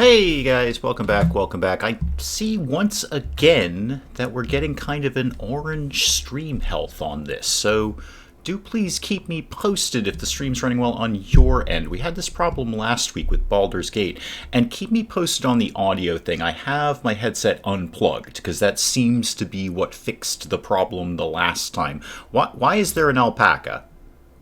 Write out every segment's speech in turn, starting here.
Hey guys, welcome back. I see once again that we're getting kind of an orange stream health on this, so do please keep me posted if the stream's running well on your end. We had this problem last week with Baldur's Gate, and keep me posted on the audio thing. I have my headset unplugged, because that seems to be what fixed the problem the last time. Why is there an alpaca?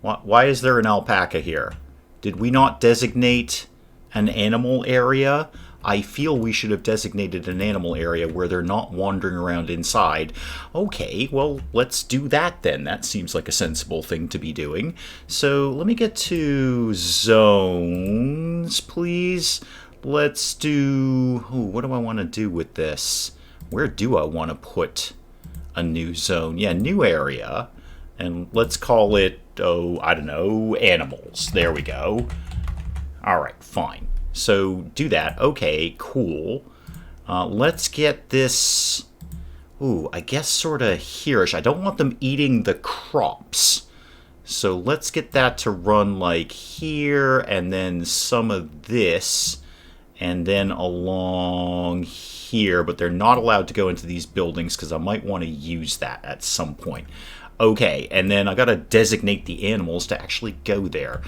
Why is there an alpaca here? Did we not designate an animal area? I feel we should have designated an animal area where they're not wandering around inside. Okay, well, let's do that then. That seems like a sensible thing to be doing. So let me get to zones, please. Let's do... what do I want to do with this? Where do I want to put a new zone? Yeah, new area. And let's call it, I don't know, animals. There we go. Alright, fine. So, do that. Okay, cool. Let's get this... I guess sort of here-ish. I don't want them eating the crops. So, let's get that to run like here, and then some of this, and then along here. But they're not allowed to go into these buildings, because I might want to use that at some point. Okay, and then I gotta designate the animals to actually go there.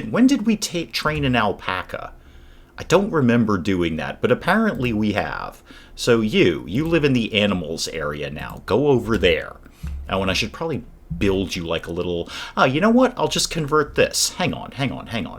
When did we train an alpaca? I don't remember doing that, but apparently we have. So you live in the animals area now. Go over there. Oh, and I should probably build you like a little... you know what? I'll just convert this. Hang on.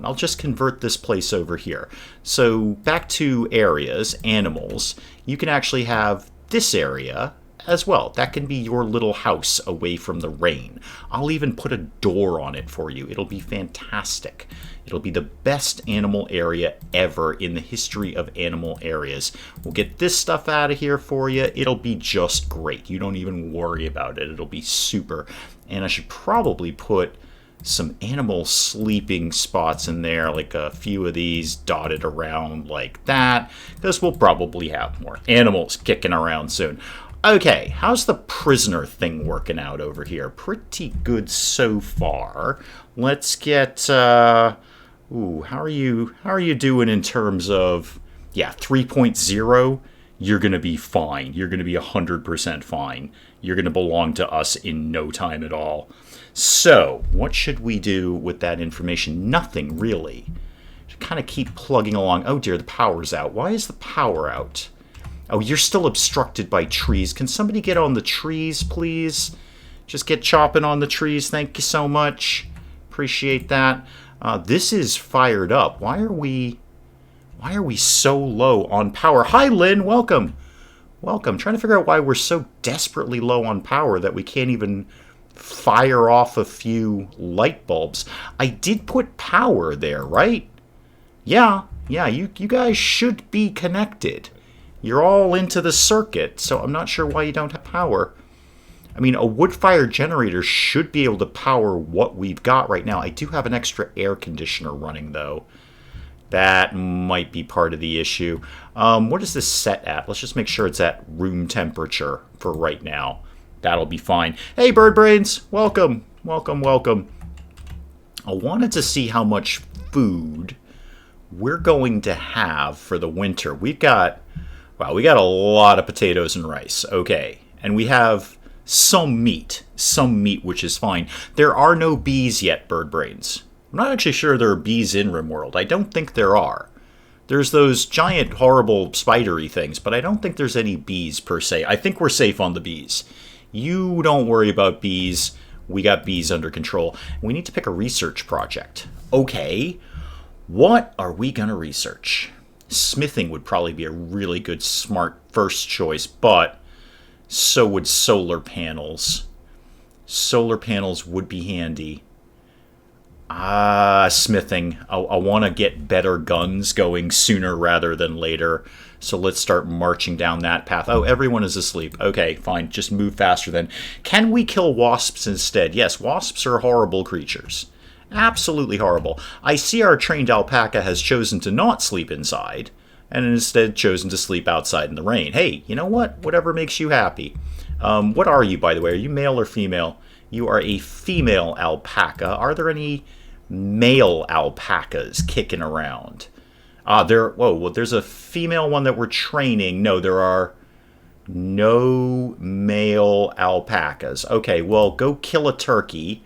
I'll just convert this place over here. So back to areas, animals. You can actually have this area as well. That can be your little house away from the rain. I'll even put a door on it for you. It'll be fantastic. It'll be the best animal area ever in the history of animal areas. We'll get this stuff out of here for you. It'll be just great. You don't even worry about it. It'll be super. And I should probably put some animal sleeping spots in there, like a few of these dotted around like that, because we'll probably have more animals kicking around soon. Okay, how's the prisoner thing working out over here? Pretty good so far. Let's get, how are you doing in terms of, 3.0? You're going to be fine. You're going to be 100% fine. You're going to belong to us in no time at all. So, what should we do with that information? Nothing, really. Just kind of keep plugging along. Oh dear, the power's out. Why is the power out? Oh, you're still obstructed by trees. Can somebody get on the trees, please? Just get chopping on the trees. Thank you so much. Appreciate that. This is fired up. Why are we so low on power? Hi, Lynn. Welcome. Welcome. Trying to figure out why we're so desperately low on power that we can't even fire off a few light bulbs. I did put power there, right? Yeah, you guys should be connected. You're all into the circuit, so I'm not sure why you don't have power. I mean, a wood-fired generator should be able to power what we've got right now. I do have an extra air conditioner running, though. That might be part of the issue. What is this set at? Let's just make sure it's at room temperature for right now. That'll be fine. Hey, Bird Brains! Welcome. Welcome. I wanted to see how much food we're going to have for the winter. We got a lot of potatoes and rice. Okay. And we have some meat, which is fine. There are no bees yet, Bird Brains. I'm not actually sure there are bees in RimWorld. I don't think there are. There's those giant, horrible, spidery things, but I don't think there's any bees per se. I think we're safe on the bees. You don't worry about bees. We got bees under control. We need to pick a research project. Okay. What are we going to research? Smithing would probably be a really good, smart first choice, but so would solar panels. Solar panels would be handy. Smithing. I want to get better guns going sooner rather than later, so let's start marching down that path. Oh, everyone is asleep. Okay, fine. Just move faster then. Can we kill wasps instead? Yes, wasps are horrible creatures. Absolutely horrible. I see our trained alpaca has chosen to not sleep inside, and instead chosen to sleep outside in the rain. Hey, you know what? Whatever makes you happy. What are you, by the way? Are you male or female? You are a female alpaca. Are there any male alpacas kicking around? Well, there's a female one that we're training. No, there are no male alpacas. Okay, well, go kill a turkey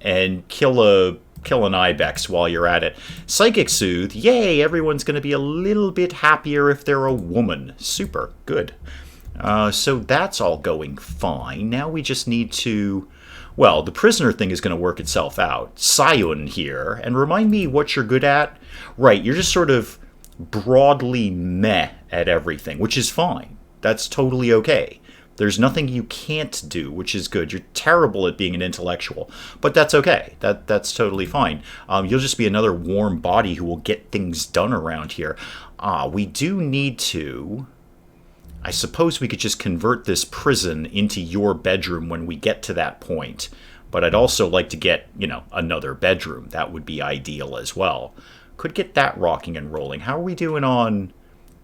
and kill an ibex while you're at it. Psychic Soothe, yay, everyone's going to be a little bit happier if they're a woman. Super, good. So that's all going fine. Now we just need to... Well, the prisoner thing is going to work itself out. Sion here, and remind me what you're good at. Right, you're just sort of broadly meh at everything, which is fine. That's totally okay. There's nothing you can't do, which is good. You're terrible at being an intellectual, but that's okay. That's totally fine. You'll just be another warm body who will get things done around here. We do need to... I suppose we could just convert this prison into your bedroom when we get to that point. But I'd also like to get, another bedroom. That would be ideal as well. Could get that rocking and rolling. How are we doing on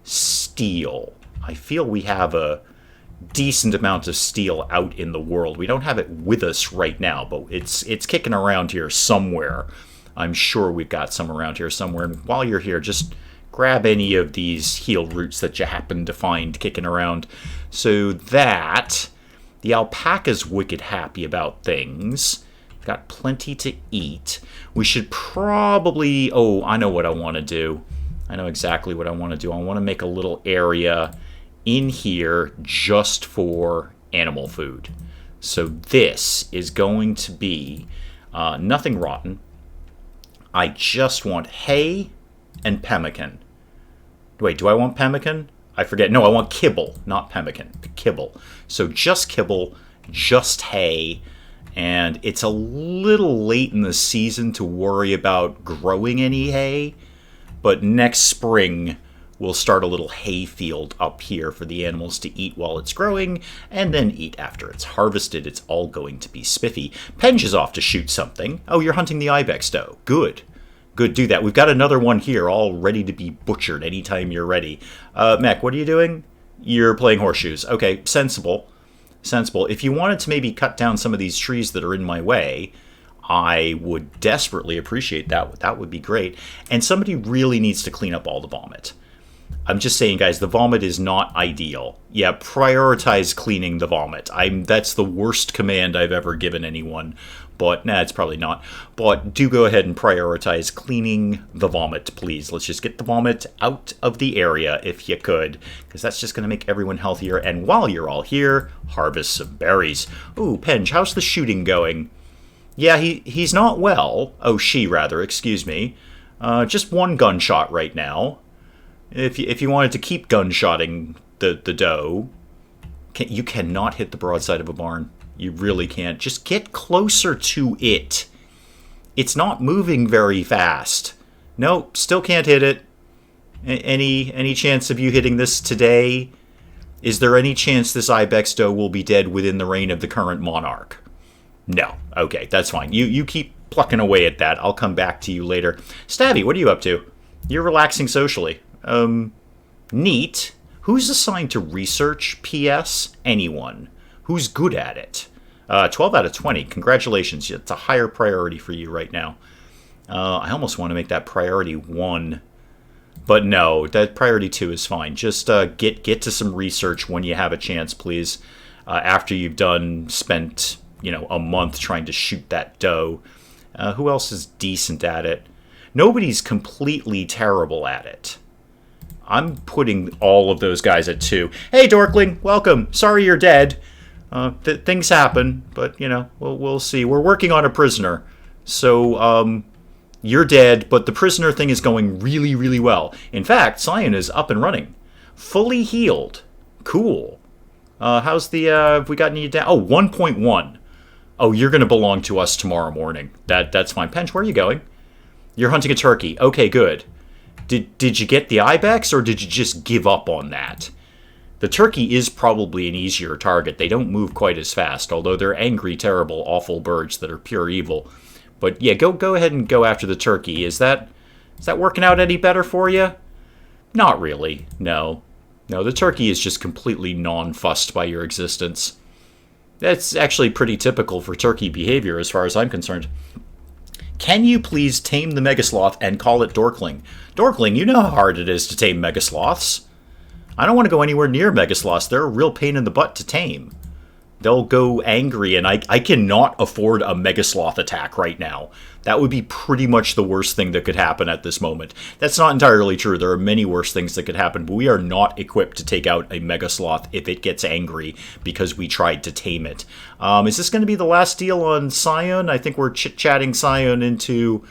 steel? I feel we have a decent amount of steel out in the world. We don't have it with us right now, but it's kicking around here somewhere. I'm sure we've got some around here somewhere. And while you're here, just grab any of these heal roots that you happen to find kicking around. So that the alpaca's wicked happy about things. Got plenty to eat. We should probably... Oh, I know what I want to do. I know exactly what I want to do. I want to make a little area in here just for animal food. So this is going to be nothing rotten. I just want hay and pemmican. Wait, do I want pemmican? I forget. No, I want kibble, not pemmican. Kibble. So just kibble, just hay, and it's a little late in the season to worry about growing any hay, but next spring we'll start a little hay field up here for the animals to eat while it's growing, and then eat after it's harvested. It's all going to be spiffy. Penge is off to shoot something. Oh, you're hunting the ibex doe. Good. Good, do that. We've got another one here all ready to be butchered anytime you're ready. Mech, what are you doing? You're playing horseshoes. Okay, sensible. Sensible. If you wanted to maybe cut down some of these trees that are in my way, I would desperately appreciate that. That would be great. And somebody really needs to clean up all the vomit. I'm just saying, guys, the vomit is not ideal. Yeah, prioritize cleaning the vomit. That's the worst command I've ever given anyone. But, it's probably not. But do go ahead and prioritize cleaning the vomit, please. Let's just get the vomit out of the area, if you could. Because that's just going to make everyone healthier. And while you're all here, harvest some berries. Ooh, Penge, how's the shooting going? Yeah, he's not well. Oh, she, rather. Excuse me. Just one gunshot right now. If you wanted to keep gunshotting the doe, you cannot hit the broadside of a barn. You really can't. Just get closer to it. It's not moving very fast. Nope, still can't hit it. Any chance of you hitting this today? Is there any chance this ibex doe will be dead within the reign of the current monarch? No. Okay, that's fine. You keep plucking away at that. I'll come back to you later. Stabby, what are you up to? You're relaxing socially. Neat. Who's assigned to research? P.S. Anyone. Who's good at it? 12 out of 20. Congratulations. It's a higher priority for you right now. I almost want to make that priority 1. But no, that priority 2 is fine. Just get to some research when you have a chance, please. After you've spent, a month trying to shoot that doe. Who else is decent at it? Nobody's completely terrible at it. I'm putting all of those guys at 2. Hey, Dorkling, welcome. Sorry you're dead. Things happen, but, we'll see. We're working on a prisoner. So, you're dead, but the prisoner thing is going really, really well. In fact, Sion is up and running. Fully healed. Cool. How's the, have we got any down? Oh, 1.1. Oh, you're going to belong to us tomorrow morning. That's fine. Penge, where are you going? You're hunting a turkey. Okay, good. Did you get the ibex, or did you just give up on that? The turkey is probably an easier target. They don't move quite as fast, although they're angry, terrible, awful birds that are pure evil. But yeah, go ahead and go after the turkey. Is that working out any better for you? Not really, no. No, the turkey is just completely non-fussed by your existence. That's actually pretty typical for turkey behavior as far as I'm concerned. Can you please tame the Megasloth and call it Dorkling? Dorkling, you know how hard it is to tame Megasloths. I don't want to go anywhere near Megasloths. They're a real pain in the butt to tame. They'll go angry, and I cannot afford a Megasloth attack right now. That would be pretty much the worst thing that could happen at this moment. That's not entirely true. There are many worse things that could happen, but we are not equipped to take out a Megasloth if it gets angry because we tried to tame it. Is this going to be the last deal on Sion? I think we're chit-chatting Sion into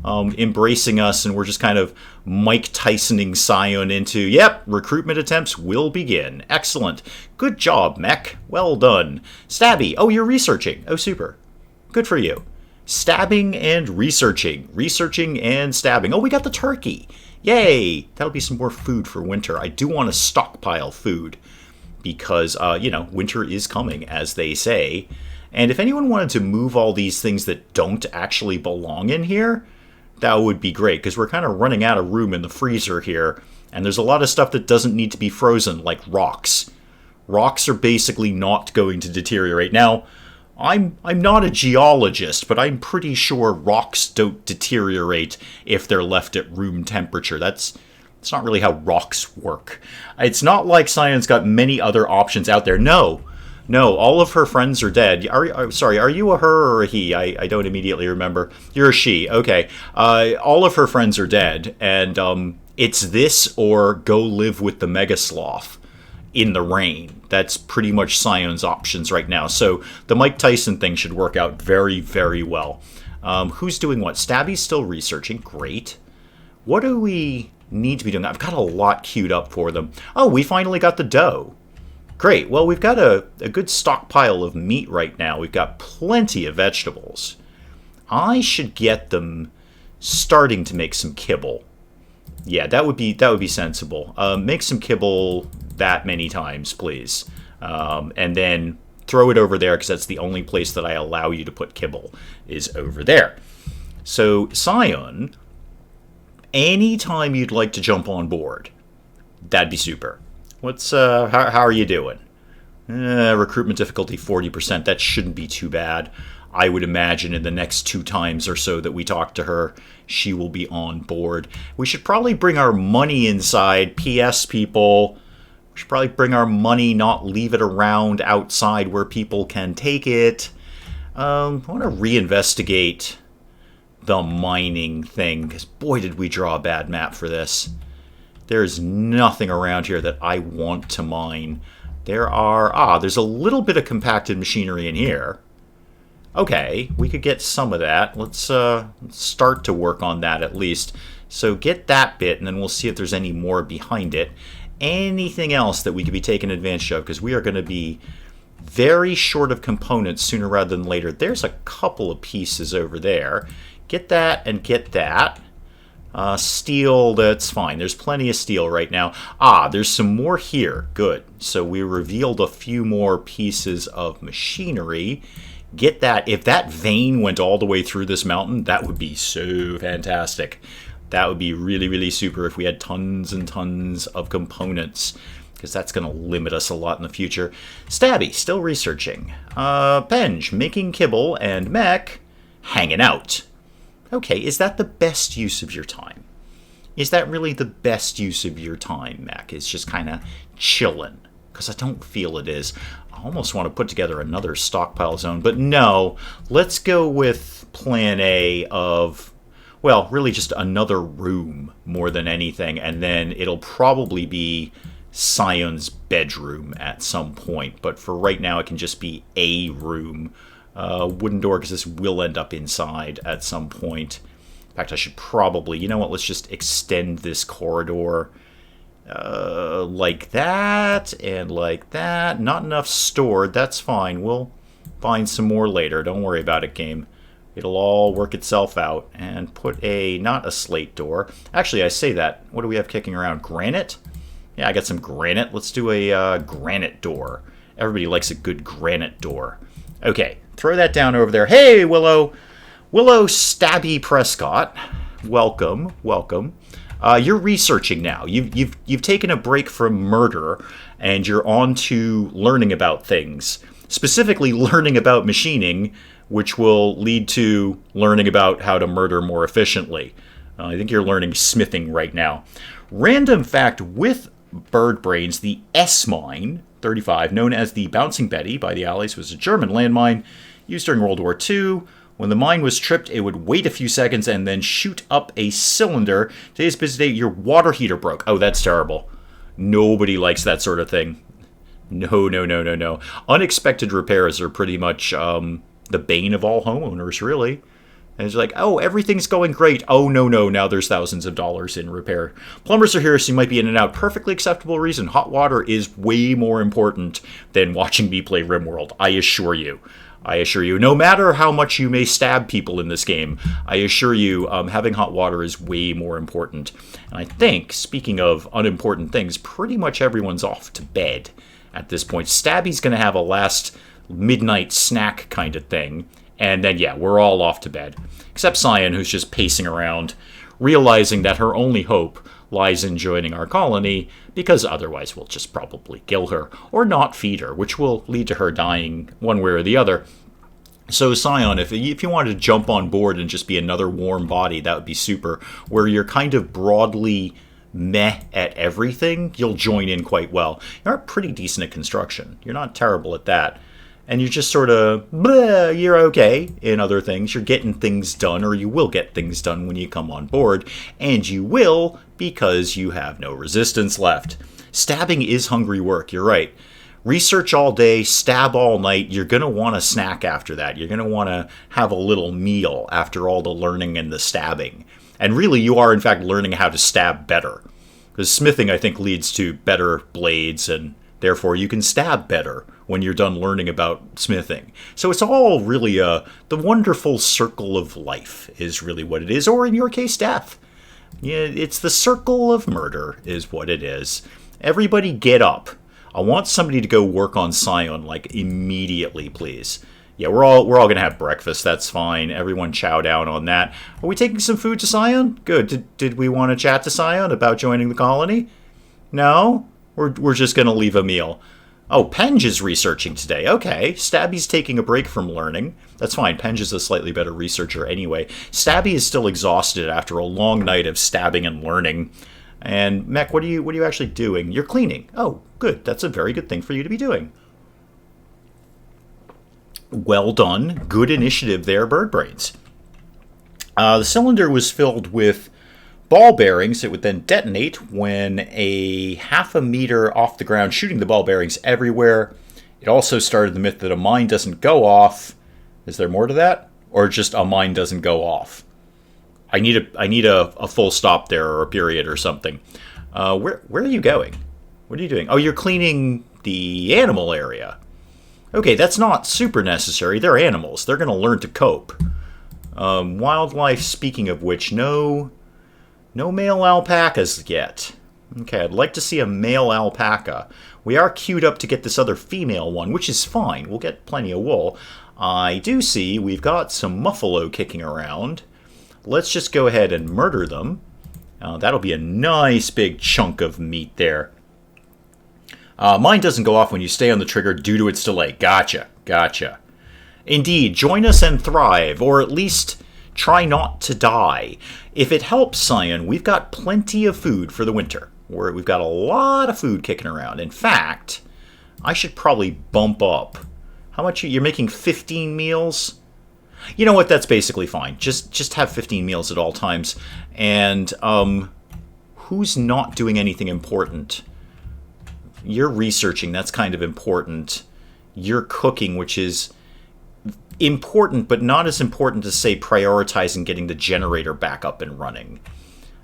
embracing us, and we're just kind of Mike Tysoning Sion into, yep, recruitment attempts will begin. Excellent. Good job, mech. Well done. Stabby. Oh, you're researching. Oh, super. Good for you. Stabbing and researching. Researching and stabbing. Oh, we got the turkey. Yay. That'll be some more food for winter. I do want to stockpile food because, winter is coming, as they say. And if anyone wanted to move all these things that don't actually belong in here, that would be great, because we're kind of running out of room in the freezer here, and there's a lot of stuff that doesn't need to be frozen, like rocks. Rocks are basically not going to deteriorate. Now, I'm not a geologist, but I'm pretty sure rocks don't deteriorate if they're left at room temperature. That's not really how rocks work. It's not like Sion's got many other options out there. No, all of her friends are dead. Are you a her or a he? I don't immediately remember. You're a she. Okay. All of her friends are dead, and it's this or go live with the Megasloth in the rain. That's pretty much Sion's options right now. So the Mike Tyson thing should work out very, very well. Who's doing what? Stabby's still researching. Great. What do we need to be doing? I've got a lot queued up for them. Oh, we finally got the dough. Great. Well, we've got a good stockpile of meat right now. We've got plenty of vegetables. I should get them starting to make some kibble. Yeah, that would be sensible. Make some kibble that many times, please. And then throw it over there, because that's the only place that I allow you to put kibble, is over there. So, Sion, anytime you'd like to jump on board, that'd be super. What's how are you doing? Recruitment difficulty 40%. That shouldn't be too bad. I would imagine in the next 2 times or so that we talk to her, she will be on board. We should probably bring our money inside. P.S. people, we should probably bring our money, not leave it around outside where people can take it. I want to reinvestigate the mining thing, because boy did we draw a bad map for this. There's nothing around here that I want to mine. There's a little bit of compacted machinery in here. Okay, we could get some of that. Let's start to work on that at least. So get that bit, and then we'll see if there's any more behind it. Anything else that we could be taking advantage of, because we are going to be very short of components sooner rather than later. There's a couple of pieces over there. Get that and get that. Steel, that's fine. There's plenty of steel right now. There's some more here. Good. So we revealed a few more pieces of machinery. Get that. If that vein went all the way through this mountain, that would be so fantastic. That would be really, really super if we had tons and tons of components, because that's going to limit us a lot in the future. Stabby, still researching. Penge, making kibble, and Mech, hanging out. Okay, is that the best use of your time? Is that really the best use of your time, Mech? It's just kind of chilling, because I don't feel it is. I almost want to put together another stockpile zone, but no. Let's go with plan A of, well, really just another room more than anything, and then it'll probably be Sion's bedroom at some point. But for right now, it can just be a room. Wooden door, because this will end up inside at some point. In fact, I should probably, you know what, let's just extend this corridor like that and like that. Not enough stored, that's fine. We'll find some more later. Don't worry about it, game. It'll all work itself out. And put not a slate door. Actually, I say that. What do we have kicking around? Granite? Yeah, I got some granite. Let's do a granite door. Everybody likes a good granite door. Okay, throw that down over there. Hey, Willow! Willow Stabby Prescott. Welcome, welcome. You're researching now. You've taken a break from murder, and you're on to learning about things. Specifically, learning about machining, which will lead to learning about how to murder more efficiently. I think you're learning smithing right now. Random fact with bird brains, the S-mine 35, known as the Bouncing Betty by the Allies, was a German landmine used during World War II. When the mine was tripped, it would wait a few seconds and then shoot up a cylinder. Today's busy day, your water heater broke. Oh, that's terrible. Nobody likes that sort of thing. No, no, no, no, no. Unexpected repairs are pretty much the bane of all homeowners, really. And it's like, oh, everything's going great. Oh, no, no, now there's thousands of dollars in repair. Plumbers are here, so you might be in and out. Perfectly acceptable reason. Hot water is way more important than watching me play RimWorld. I assure you. I assure you. No matter how much you may stab people in this game, I assure you, having hot water is way more important. And I think, speaking of unimportant things, pretty much everyone's off to bed at this point. Stabby's going to have a last midnight snack kind of thing. And then, yeah, we're all off to bed. Except Sion, who's just pacing around, realizing that her only hope lies in joining our colony, because otherwise we'll just probably kill her, or not feed her, which will lead to her dying one way or the other. So Sion, if you wanted to jump on board and just be another warm body, that would be super. Where you're kind of broadly meh at everything, you'll join in quite well. You're pretty decent at construction. You're not terrible at that. And you're just sort of, bleh, you're okay in other things. You're getting things done, or you will get things done when you come on board. And you will, because you have no resistance left. Stabbing is hungry work, you're right. Research all day, stab all night. You're going to want a snack after that. You're going to want to have a little meal after all the learning and the stabbing. And really, you are, in fact, learning how to stab better. Because smithing, I think, leads to better blades, and therefore you can stab better when you're done learning about smithing. So it's all really the wonderful circle of life is really what it is, or in your case, death. Yeah, it's the circle of murder is what it is. Everybody get up. I want somebody to go work on Sion, like, immediately, please. Yeah, we're all going to have breakfast. That's fine. Everyone chow down on that. Are we taking some food to Sion? Good. Did we want to chat to Sion about joining the colony? No? We're just going to leave a meal. Oh, Penge is researching today. Okay, Stabby's taking a break from learning. That's fine. Penge is a slightly better researcher anyway. Stabby is still exhausted after a long night of stabbing and learning. And Mech, what are you actually doing? You're cleaning. Oh, good. That's a very good thing for you to be doing. Well done. Good initiative there, Bird Brains. The cylinder was filled with ball bearings. It would then detonate when a half a meter off the ground, shooting the ball bearings everywhere. It also started the myth that a mine doesn't go off. Is there more to that? Or just a mine doesn't go off? I need a full stop there, or a period or something. Where are you going? What are you doing? Oh, you're cleaning the animal area. Okay, that's not super necessary. They're animals. They're going to learn to cope. Wildlife, speaking of which, no male alpacas yet. Okay, I'd like to see a male alpaca. We are queued up to get this other female one, which is fine. We'll get plenty of wool. I do see we've got some muffalo kicking around. Let's just go ahead and murder them. That'll be a nice big chunk of meat there. Mine doesn't go off when you stay on the trigger due to its delay. Gotcha. Indeed, join us and thrive, or at least try not to die. If it helps, Sion, we've got plenty of food for the winter. We've got a lot of food kicking around. In fact, I should probably bump up. How much you're making 15 meals? You know what? That's basically fine. Just have 15 meals at all times. And who's not doing anything important? You're researching. That's kind of important. You're cooking, which is important, but not as important as, say, prioritizing getting the generator back up and running.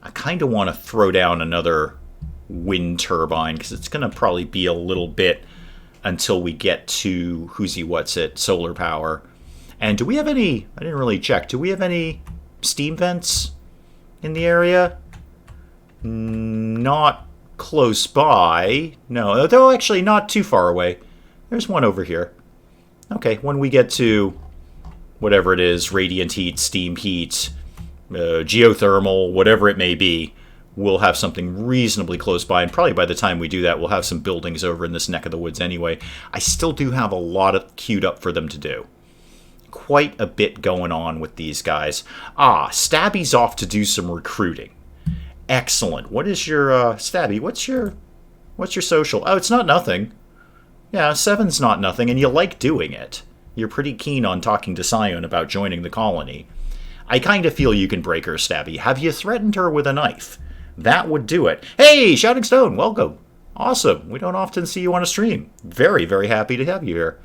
I kind of want to throw down another wind turbine, because it's going to probably be a little bit until we get to solar power. And do we have any, I didn't really check, do we have any steam vents in the area? Not close by. No, though actually not too far away. There's one over here. Okay, when we get to whatever it is, radiant heat, steam heat, geothermal, whatever it may be, we'll have something reasonably close by, and probably by the time we do that, we'll have some buildings over in this neck of the woods anyway. I still do have a lot of queued up for them to do. quite a bit going on with these guys. Ah, Stabby's off to do some recruiting. Excellent. What is your, Stabby, what's your social? Oh, it's not nothing. Yeah, 7's not nothing, and you like doing it. You're pretty keen on talking to Sion about joining the colony. I kind of feel you can break her, Stabby. Have you threatened her with a knife? That would do it. Hey, Shouting Stone, welcome. Awesome. We don't often see you on a stream. Very, very happy to have you here.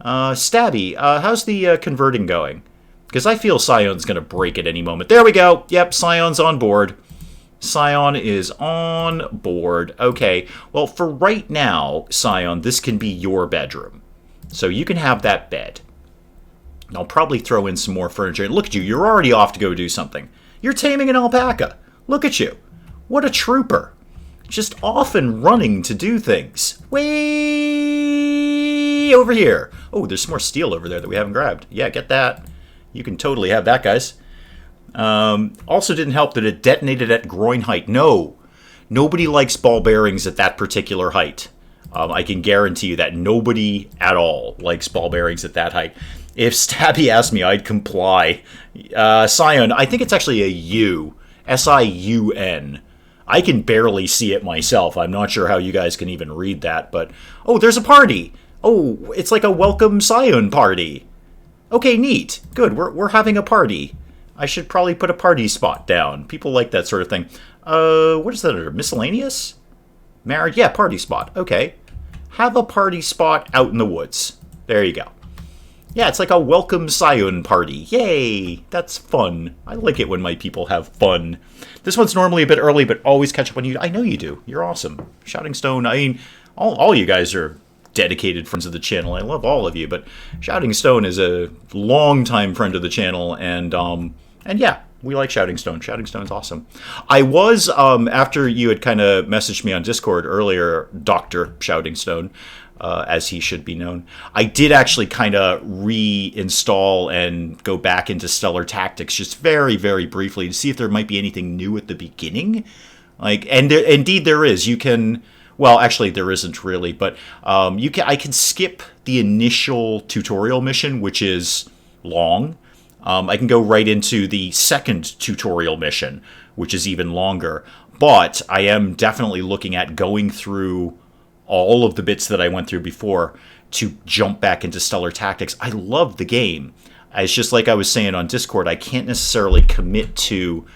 Stabby, how's the converting going? Because I feel Sion's going to break at any moment. There we go. Yep, Sion's on board. Sion is on board. Okay, well, for right now, Sion, this can be your bedroom. So you can have that bed. I'll probably throw in some more furniture. Look at you, you're already off to go do something. You're taming an alpaca. Look at you. What a trooper. Just off and running to do things. Way over here. Oh, there's some more steel over there that we haven't grabbed. Yeah, get that. You can totally have that, guys. Also didn't help that it detonated at groin height. No. Nobody likes ball bearings at that particular height. I can guarantee you that nobody at all likes ball bearings at that height. If Stabby asked me, I'd comply. Sion, I think it's actually a U. S-I-U-N. I can barely see it myself. I'm not sure how you guys can even read that, but... Oh, there's a party! Oh, it's like a welcome Sion party. Okay, neat. Good, we're having a party. I should probably put a party spot down. People like that sort of thing. What is that under? Miscellaneous? Married? Yeah, party spot. Okay. Have a party spot out in the woods. There you go. Yeah, it's like a welcome Sion party. Yay! That's fun. I like it when my people have fun. This one's normally a bit early, but always catch up on you. I know you do. You're awesome. Shouting Stone, I mean, all you guys are dedicated friends of the channel. I love all of you, but Shouting Stone is a longtime friend of the channel, and yeah, we like Shouting Stone. Shouting Stone's awesome. I was, after you had kind of messaged me on Discord earlier, Dr. Shouting Stone, as he should be known, I did actually kind of reinstall and go back into Stellar Tactics just very, very briefly to see if there might be anything new at the beginning. And indeed there is. You can... Well, actually, there isn't really, but I can skip the initial tutorial mission, which is long. I can go right into the second tutorial mission, which is even longer. But I am definitely looking at going through all of the bits that I went through before to jump back into Stellar Tactics. I love the game. It's just like I was saying on Discord, I can't necessarily commit to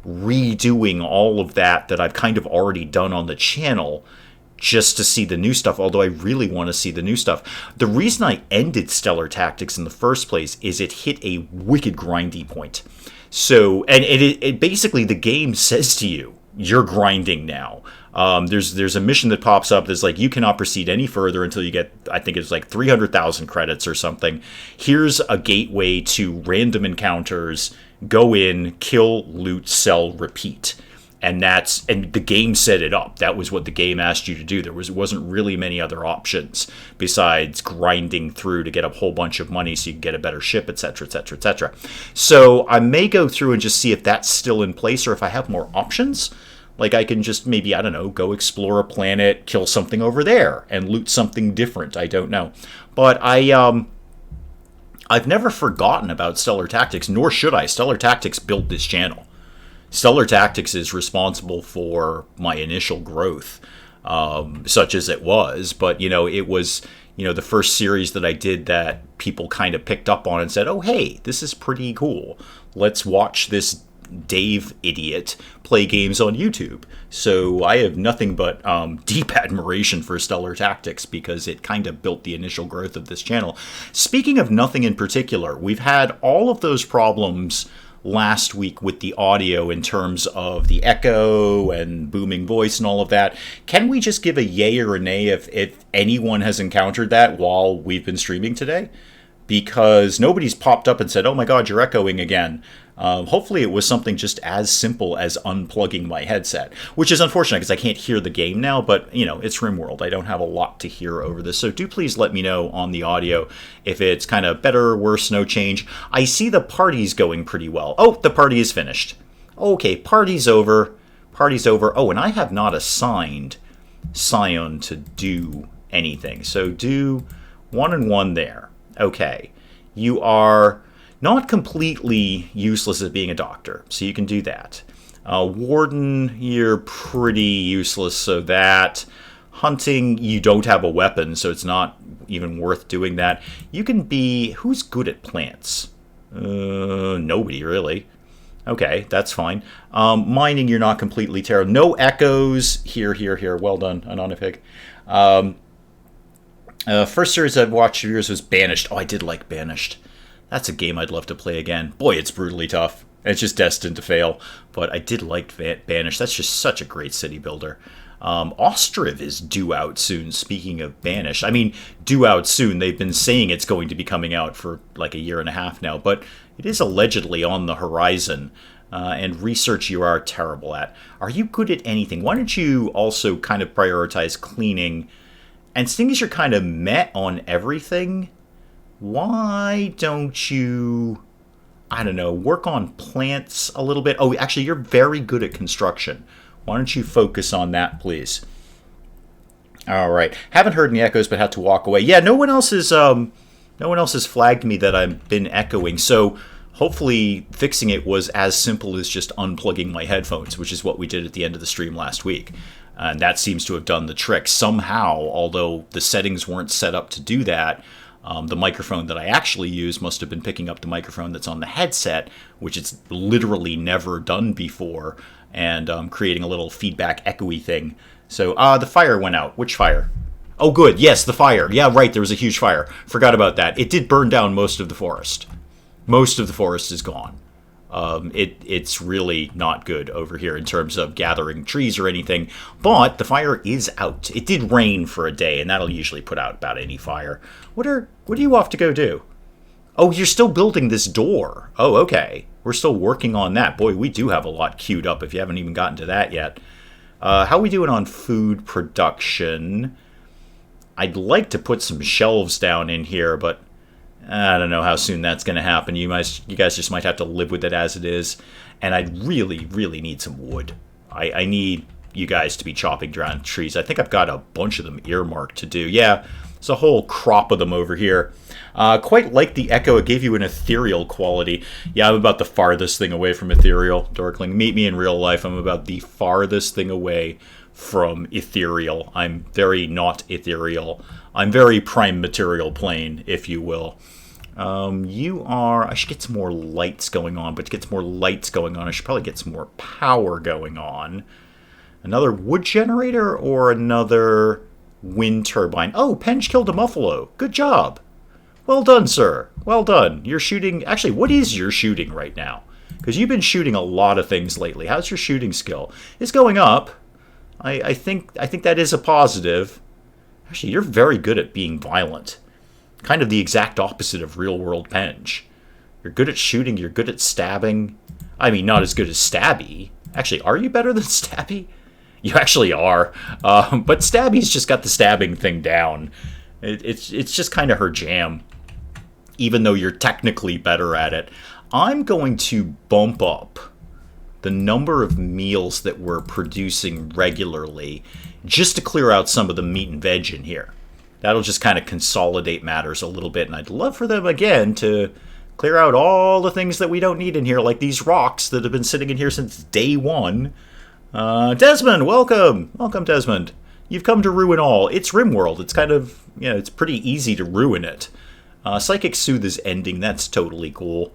redoing all of that I've kind of already done on the channel just to see the new stuff, although I really want to see the new stuff. The reason I ended Stellar Tactics in the first place is it hit a wicked grindy point. So, and it basically, the game says to you, you're grinding now. There's a mission that pops up that's like, you cannot proceed any further until you get, I think it's like 300,000 credits or something. Here's a gateway to random encounters. Go in, kill, loot, sell, repeat. And the game set it up. That was what the game asked you to do. There wasn't really many other options besides grinding through to get a whole bunch of money so you can get a better ship, etc., etc., etc. So I may go through and just see if that's still in place or if I have more options. Like I can just maybe, I don't know, go explore a planet, kill something over there, and loot something different. I don't know. But I've never forgotten about Stellar Tactics, nor should I. Stellar Tactics built this channel. Stellar Tactics is responsible for my initial growth, such as it was. But, it was, the first series that I did that people kind of picked up on and said, oh, hey, this is pretty cool. Let's watch this Dave idiot play games on YouTube. So I have nothing but deep admiration for Stellar Tactics because it kind of built the initial growth of this channel. Speaking of nothing in particular, we've had all of those problems last week with the audio in terms of the echo and booming voice and all of that. Can we just give a yay or a nay if anyone has encountered that while we've been streaming today? Because nobody's popped up and said, oh my god, you're echoing again. Hopefully it was something just as simple as unplugging my headset, which is unfortunate because I can't hear the game now, but, it's RimWorld. I don't have a lot to hear over this, so do please let me know on the audio if it's kind of better, worse, no change. I see the party's going pretty well. Oh, the party is finished. Okay, party's over. Party's over. Oh, and I have not assigned Sion to do anything, so do 1 and 1 there. Okay. You are not completely useless at being a doctor, so you can do that. Warden, you're pretty useless, so that. Hunting, you don't have a weapon, so it's not even worth doing that. You can be... Who's good at plants? Nobody, really. Okay, that's fine. Mining, you're not completely terrible. No echoes. Here. Well done, Anonipig. First series I've watched of yours was Banished. Oh, I did like Banished. That's a game I'd love to play again. Boy, it's brutally tough. It's just destined to fail. But I did like Banished. That's just such a great city builder. Ostriv is due out soon, speaking of Banished. I mean, due out soon. They've been saying it's going to be coming out for like a year and a half now, but it is allegedly on the horizon. And research you are terrible at. Are you good at anything? Why don't you also kind of prioritize cleaning? And seeing as you're kind of met on everything, why don't you, I don't know, work on plants a little bit? Oh, actually, you're very good at construction. Why don't you focus on that, please? All right. Haven't heard any echoes, but had to walk away. Yeah, no one else has flagged me that I've been echoing. So hopefully fixing it was as simple as just unplugging my headphones, which is what we did at the end of the stream last week. And that seems to have done the trick. Somehow, although the settings weren't set up to do that, the microphone that I actually use must have been picking up the microphone that's on the headset, which it's literally never done before, and creating a little feedback echoey thing. So, the fire went out. Which fire? Oh, good. Yes, the fire. Yeah, right, there was a huge fire. Forgot about that. It did burn down most of the forest. Most of the forest is gone. It's really not good over here in terms of gathering trees or anything, but the fire is out. It did rain for a day, and that'll usually put out about any fire. What are you off to go do? Oh, you're still building this door. Oh, okay. We're still working on that. Boy, we do have a lot queued up if you haven't even gotten to that yet. How are we doing on food production? I'd like to put some shelves down in here, but I don't know how soon that's going to happen. You guys just might have to live with it as it is. And I really, really need some wood. I need you guys to be chopping down trees. I think I've got a bunch of them earmarked to do. Yeah, there's a whole crop of them over here. Quite like the echo. It gave you an ethereal quality. Yeah, I'm about the farthest thing away from ethereal, Dorkling. Meet me in real life. I'm about the farthest thing away from ethereal. I'm very not ethereal. I'm very prime material plane, if you will. You are... I should get some more lights going on, but to get some more lights going on, I should probably get some more power going on. Another wood generator or another wind turbine? Oh, Penge killed a buffalo. Good job. Well done, sir. Well done. You're shooting... Actually, what is your shooting right now? Because you've been shooting a lot of things lately. How's your shooting skill? It's going up. I think that is a positive. Actually, you're very good at being violent. Kind of the exact opposite of real-world Penge. You're good at shooting, you're good at stabbing. I mean, not as good as Stabby. Actually, are you better than Stabby? You actually are. But Stabby's just got the stabbing thing down. It's just kind of her jam. Even though you're technically better at it. I'm going to bump up the number of meals that we're producing regularly just to clear out some of the meat and veg in here. That'll just kind of consolidate matters a little bit, and I'd love for them, again, to clear out all the things that we don't need in here, like these rocks that have been sitting in here since day one. Desmond, welcome! Welcome, Desmond. You've come to ruin all. It's RimWorld. It's kind of, it's pretty easy to ruin it. Psychic Soothe is ending. That's totally cool.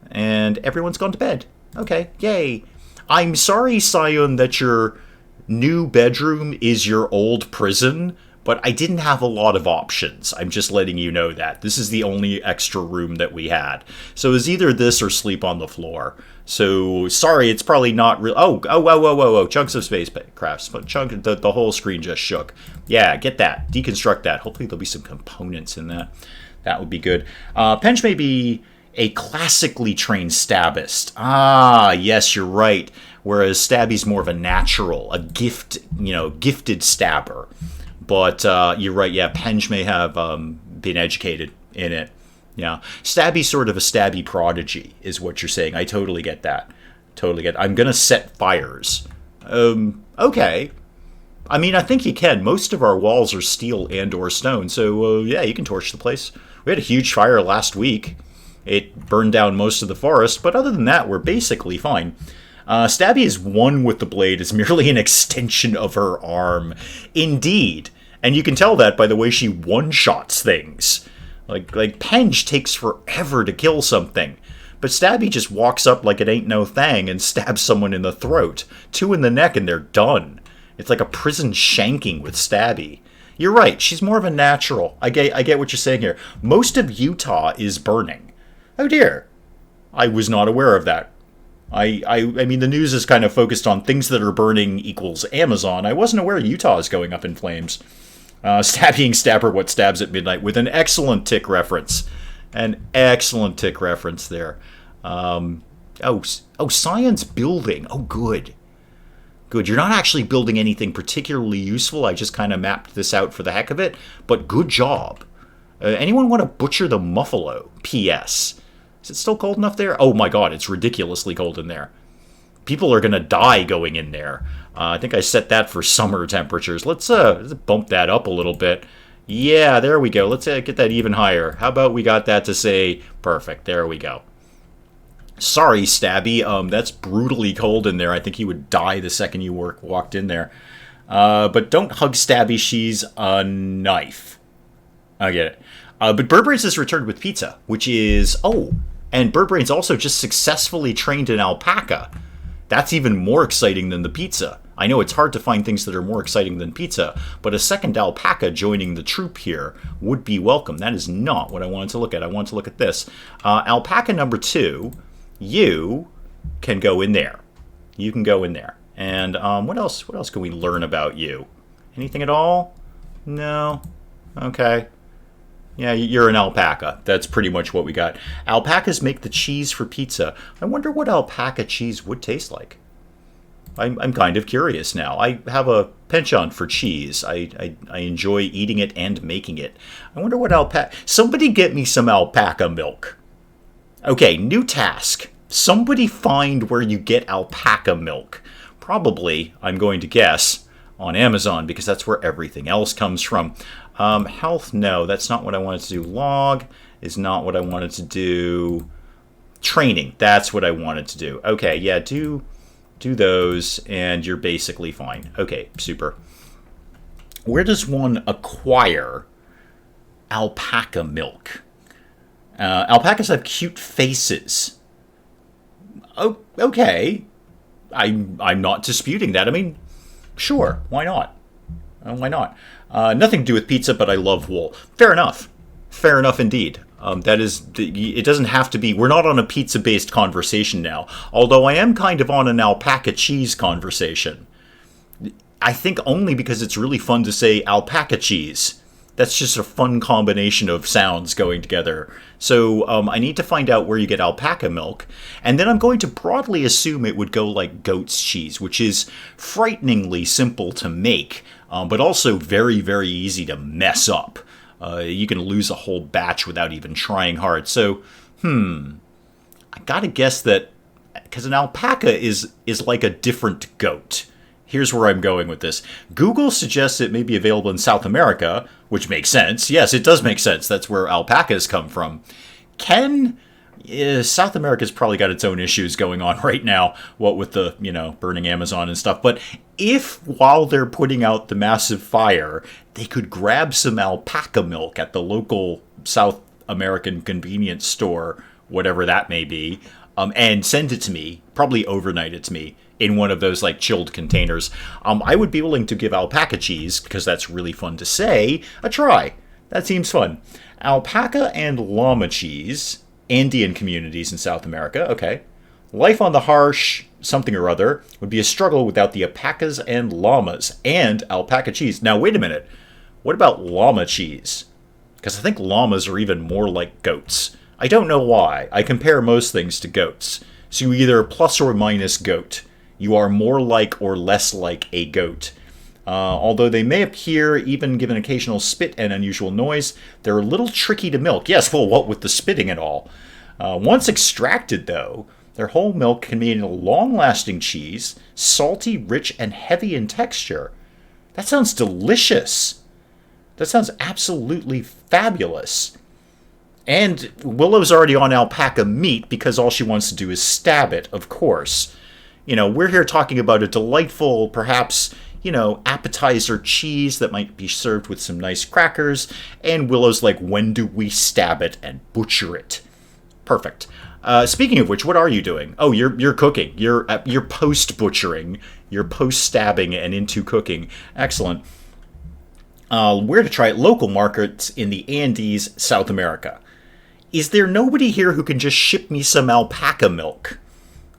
And everyone's gone to bed. Okay, yay. I'm sorry, Sion, that your new bedroom is your old prison, but I didn't have a lot of options. I'm just letting you know that. This is the only extra room that we had. So it's either this or sleep on the floor. So, sorry, it's probably not real. Oh, chunks of spacecrafts. The whole screen just shook. Yeah, get that. Deconstruct that. Hopefully there'll be some components in that. That would be good. Penge may be a classically trained stabbist. Ah, yes, you're right. Whereas Stabby's more of a natural, a gifted stabber. But you're right, yeah, Penge may have been educated in it. Yeah, Stabby's sort of a Stabby prodigy, is what you're saying. I totally get that. I'm going to set fires. Okay. I mean, I think you can. Most of our walls are steel and or stone, so yeah, you can torch the place. We had a huge fire last week. It burned down most of the forest, but other than that, we're basically fine. Stabby is one with the blade is merely an extension of her arm. Indeed. And you can tell that by the way she one-shots things. Like Penge takes forever to kill something. But Stabby just walks up like it ain't no thing and stabs someone in the throat. 2 in the neck and they're done. It's like a prison shanking with Stabby. You're right, she's more of a natural. I get what you're saying here. Most of Utah is burning. Oh dear. I was not aware of that. I mean, the news is kind of focused on things that are burning equals Amazon. I wasn't aware Utah is going up in flames. Stabbying Stabber what stabs at midnight with an excellent Tick reference. An excellent Tick reference there. Sion's building. Oh, good. Good. You're not actually building anything particularly useful. I just kind of mapped this out for the heck of it. But good job. Anyone want to butcher the Muffalo? P.S. Is it still cold enough there? Oh my god, it's ridiculously cold in there. People are going to die going in there. I think I set that for summer temperatures. Let's bump that up a little bit. Yeah, there we go. Let's get that even higher. How about we got that to say perfect? There we go. Sorry, Stabby. That's brutally cold in there. I think he would die the second you walked in there. But don't hug Stabby. She's a knife. I get it. But Birdbrains has returned with pizza, which is... Oh, and Birdbrains also just successfully trained an alpaca. That's even more exciting than the pizza. I know it's hard to find things that are more exciting than pizza, but a second alpaca joining the troop here would be welcome. That is not what I wanted to look at. I wanted to look at this. Alpaca number 2, you can go in there. You can go in there. And what else can we learn about you? Anything at all? No? Okay. Yeah, you're an alpaca. That's pretty much what we got. Alpacas make the cheese for pizza. I wonder what alpaca cheese would taste like. I'm kind of curious now. I have a penchant for cheese. I enjoy eating it and making it. I wonder what alpaca... Somebody get me some alpaca milk. Okay, new task. Somebody find where you get alpaca milk. Probably, I'm going to guess, on Amazon, because that's where everything else comes from. Health, no, that's not what I wanted to do. Log is not what I wanted to do. Training, that's what I wanted to do. Okay, yeah, do those, and you're basically fine. Okay, super. Where does one acquire alpaca milk? Alpacas have cute faces. Oh, okay. I'm not disputing that. I mean, sure, why not? Why not? Nothing to do with pizza, but I love wool. Fair enough. Fair enough indeed. That is, it doesn't have to be, we're not on a pizza-based conversation now, although I am kind of on an alpaca cheese conversation. I think only because it's really fun to say alpaca cheese. That's just a fun combination of sounds going together. So I need to find out where you get alpaca milk, and then I'm going to broadly assume it would go like goat's cheese, which is frighteningly simple to make, but also very, very easy to mess up. You can lose a whole batch without even trying hard. So, I gotta guess that, because an alpaca is like a different goat. Here's where I'm going with this. Google suggests it may be available in South America, which makes sense. Yes, it does make sense. That's where alpacas come from. South America's probably got its own issues going on right now, what with the, burning Amazon and stuff. But if, while they're putting out the massive fire, they could grab some alpaca milk at the local South American convenience store, whatever that may be, and send it to me, probably overnight it to me, in one of those like chilled containers, I would be willing to give alpaca cheese, because that's really fun to say, a try. That seems fun. Alpaca and llama cheese, Andean communities in South America, okay. Life on the harsh something or other would be a struggle without the alpacas and llamas and alpaca cheese. Now, wait a minute. What about llama cheese? Because I think llamas are even more like goats. I don't know why. I compare most things to goats. So you either plus or minus goat. You are more like or less like a goat. Although they may appear, even given occasional spit and unusual noise, they're a little tricky to milk. Yes, well, what with the spitting and all. Once extracted, though, their whole milk can be a long-lasting cheese, salty, rich, and heavy in texture. That sounds delicious. That sounds absolutely fabulous. And Willow's already on alpaca meat because all she wants to do is stab it, of course. We're here talking about a delightful, perhaps, appetizer cheese that might be served with some nice crackers. And Willow's like, when do we stab it and butcher it? Perfect. Speaking of which, what are you doing? Oh, you're cooking. You're post-butchering. You're post-stabbing and into cooking. Excellent. Where to try it? Local markets in the Andes, South America. Is there nobody here who can just ship me some alpaca milk?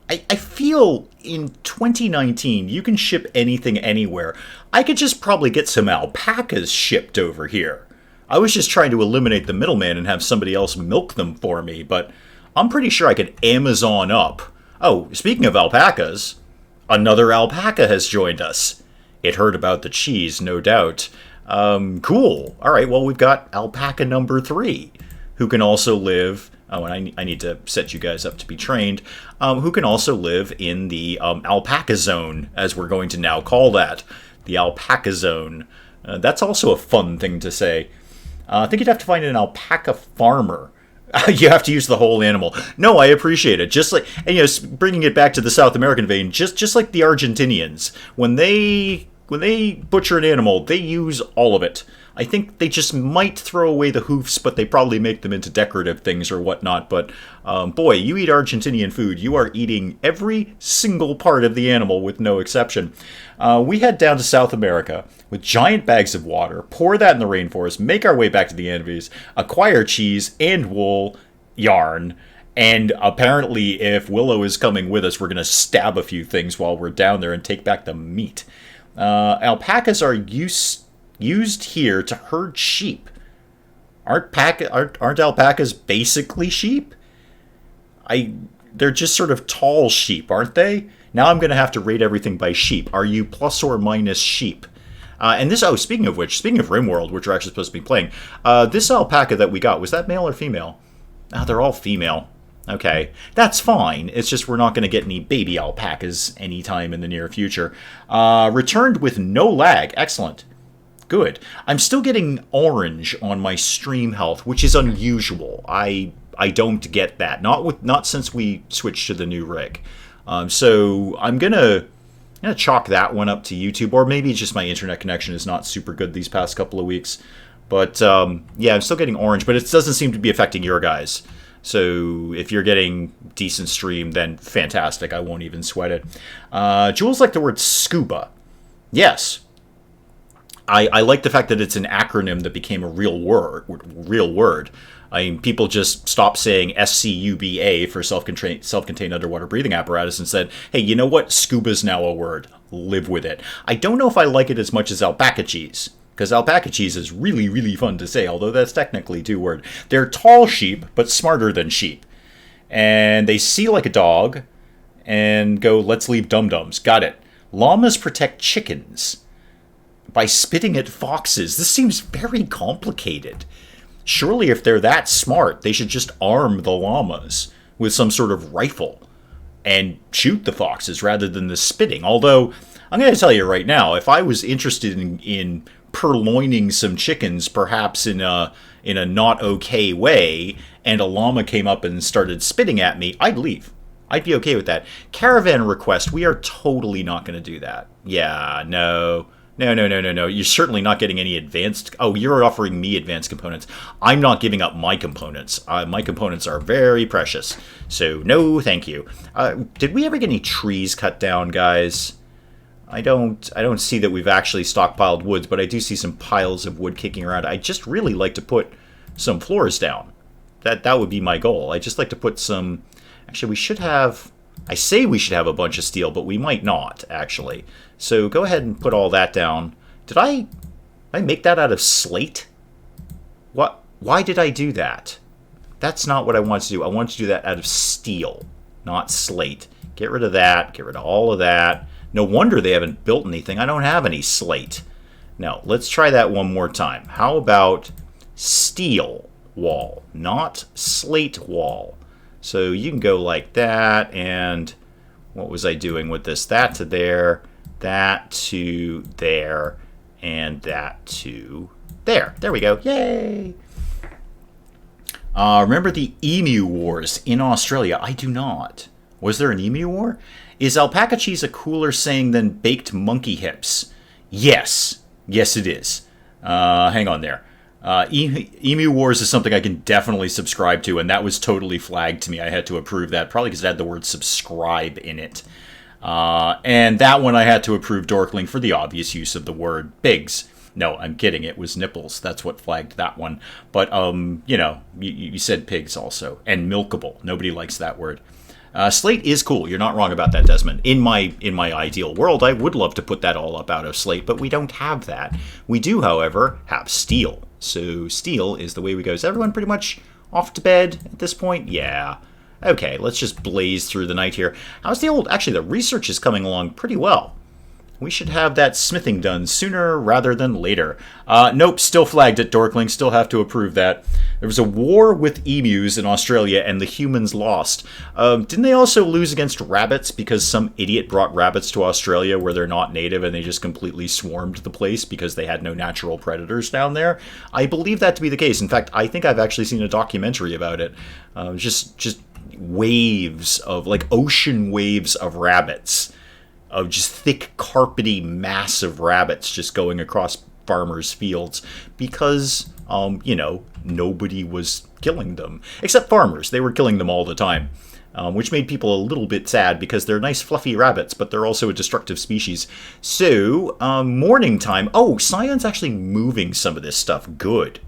I feel in 2019 you can ship anything anywhere. I could just probably get some alpacas shipped over here. I was just trying to eliminate the middleman and have somebody else milk them for me, but I'm pretty sure I could Amazon up. Oh, speaking of alpacas, another alpaca has joined us. It heard about the cheese, no doubt. Cool. All right, well, we've got alpaca number 3, who can also live... Oh, and I need to set you guys up to be trained. Who can also live in the alpaca zone, as we're going to now call that. The alpaca zone. That's also a fun thing to say. I think you'd have to find an alpaca farmer. You have to use the whole animal. No, I appreciate it. Just like, and bringing it back to the South American vein, just like the Argentinians, when they butcher an animal, they use all of it. I think they just might throw away the hoofs, but they probably make them into decorative things or whatnot. But boy, you eat Argentinian food, you are eating every single part of the animal with no exception. We head down to South America with giant bags of water, pour that in the rainforest, make our way back to the Andes, acquire cheese and wool, yarn, and apparently if Willow is coming with us, we're going to stab a few things while we're down there and take back the meat. Alpacas are used here to herd sheep. Aren't alpacas basically sheep? They're just sort of tall sheep, aren't they? Now I'm going to have to rate everything by sheep. Are you plus or minus sheep? Speaking of RimWorld, which we're actually supposed to be playing, this alpaca that we got, was that male or female? They're all female. Okay, that's fine. It's just we're not going to get any baby alpacas anytime in the near future. Returned with no lag. Excellent. Good. I'm still getting orange on my stream health, which is unusual. I don't get that. Not since we switched to the new rig. So I'm gonna chalk that one up to YouTube, or maybe just my internet connection is not super good these past couple of weeks. But yeah, I'm still getting orange, but it doesn't seem to be affecting your guys. So if you're getting decent stream, then fantastic. I won't even sweat it. Jules liked the word scuba. Yes. I like the fact that it's an acronym that became a real word. I mean, people just stopped saying SCUBA for self-contained underwater breathing apparatus and said, hey, you know what? Scuba's now a word. Live with it. I don't know if I like it as much as alpaca cheese, because alpaca cheese is really, really fun to say, although that's technically 2 words. They're tall sheep, but smarter than sheep. And they see like a dog and go, let's leave dum-dums. Got it. Llamas protect chickens by spitting at foxes. This seems very complicated. Surely if they're that smart, they should just arm the llamas with some sort of rifle and shoot the foxes rather than the spitting. Although, I'm going to tell you right now, if I was interested in purloining some chickens, perhaps in a not okay way, and a llama came up and started spitting at me, I'd leave. I'd be okay with that. Caravan request, we are totally not going to do that. Yeah, no. No. You're certainly not getting any advanced... Oh, you're offering me advanced components. I'm not giving up my components. My components are very precious. So, no, thank you. Did we ever get any trees cut down, guys? I don't see that we've actually stockpiled woods, but I do see some piles of wood kicking around. I just really like to put some floors down. That would be my goal. I just like to put some... Actually, we should have... I say we should have a bunch of steel, but we might not, actually. So go ahead and put all that down. Did I make that out of slate? What? Why did I do that? That's not what I want to do. I want to do that out of steel, not slate. Get rid of that. Get rid of all of that. No wonder they haven't built anything. I don't have any slate. Now, let's try that one more time. How about steel wall, not slate wall? So you can go like that, and what was I doing with this? That to there, that to there, And that to there. There we go. Yay! Remember the Emu Wars in Australia? I do not. Was there an Emu War? Is alpaca cheese a cooler saying than baked monkey hips? Yes. Yes, it is. Hang on there. Emu Wars is something I can definitely subscribe to, and that was totally flagged to me. I had to approve that, probably because it had the word subscribe in it. And that one I had to approve Dorkling for the obvious use of the word pigs. No, I'm kidding. It was nipples. That's what flagged that one. But, you know, you said pigs also. And milkable. Nobody likes that word. Slate is cool. You're not wrong about that, Desmond. In my ideal world, I would love to put that all up out of slate, but we don't have that. We do, however, have steel. So steel is the way we go. Is everyone pretty much off to bed at this point? Yeah. Okay, let's just blaze through the night here. How's the old... Actually, the research is coming along pretty well. We should have that smithing done sooner rather than later. Nope, still flagged at Dorkling. Still have to approve that. There was a war with emus in Australia, and the humans lost. Didn't they also lose against rabbits because some idiot brought rabbits to Australia where they're not native and they just completely swarmed the place because they had no natural predators down there? I believe that to be the case. In fact, I think I've actually seen a documentary about it. Just waves of, like, ocean waves of rabbits. Of just thick, carpety, massive rabbits just going across farmers' fields because, you know, nobody was killing them. Except farmers. They were killing them all the time, which made people a little bit sad because they're nice, fluffy rabbits, but they're also a destructive species. So, morning time. Oh, Sion's actually moving some of this stuff. Good.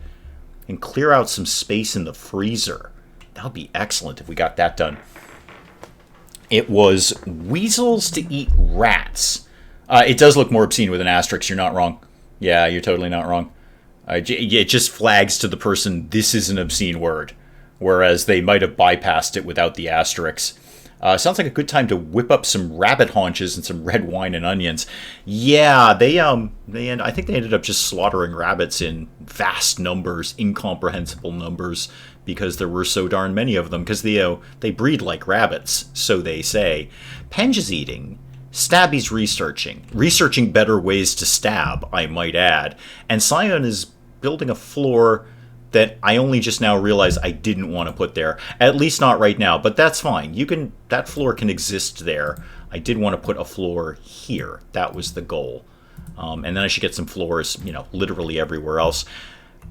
And clear out some space in the freezer. That would be excellent if we got that done. It was weasels to eat rats. It does look more obscene with an asterisk. You're not wrong. Yeah, you're totally not wrong. It just flags to the person, this is an obscene word. Whereas they might have bypassed it without the asterisks. Sounds like a good time to whip up some rabbit haunches and some red wine and onions. Yeah, I think they ended up just slaughtering rabbits in vast numbers, incomprehensible numbers, because there were so darn many of them. Because they breed like rabbits, so they say. Penge is eating. Stabby's researching better ways to stab, I might add. And Sion is building a floor that I only just now realized I didn't want to put there. At least not right now, but that's fine. That floor can exist there. I did want to put a floor here. That was the goal. And then I should get some floors, you know, literally everywhere else.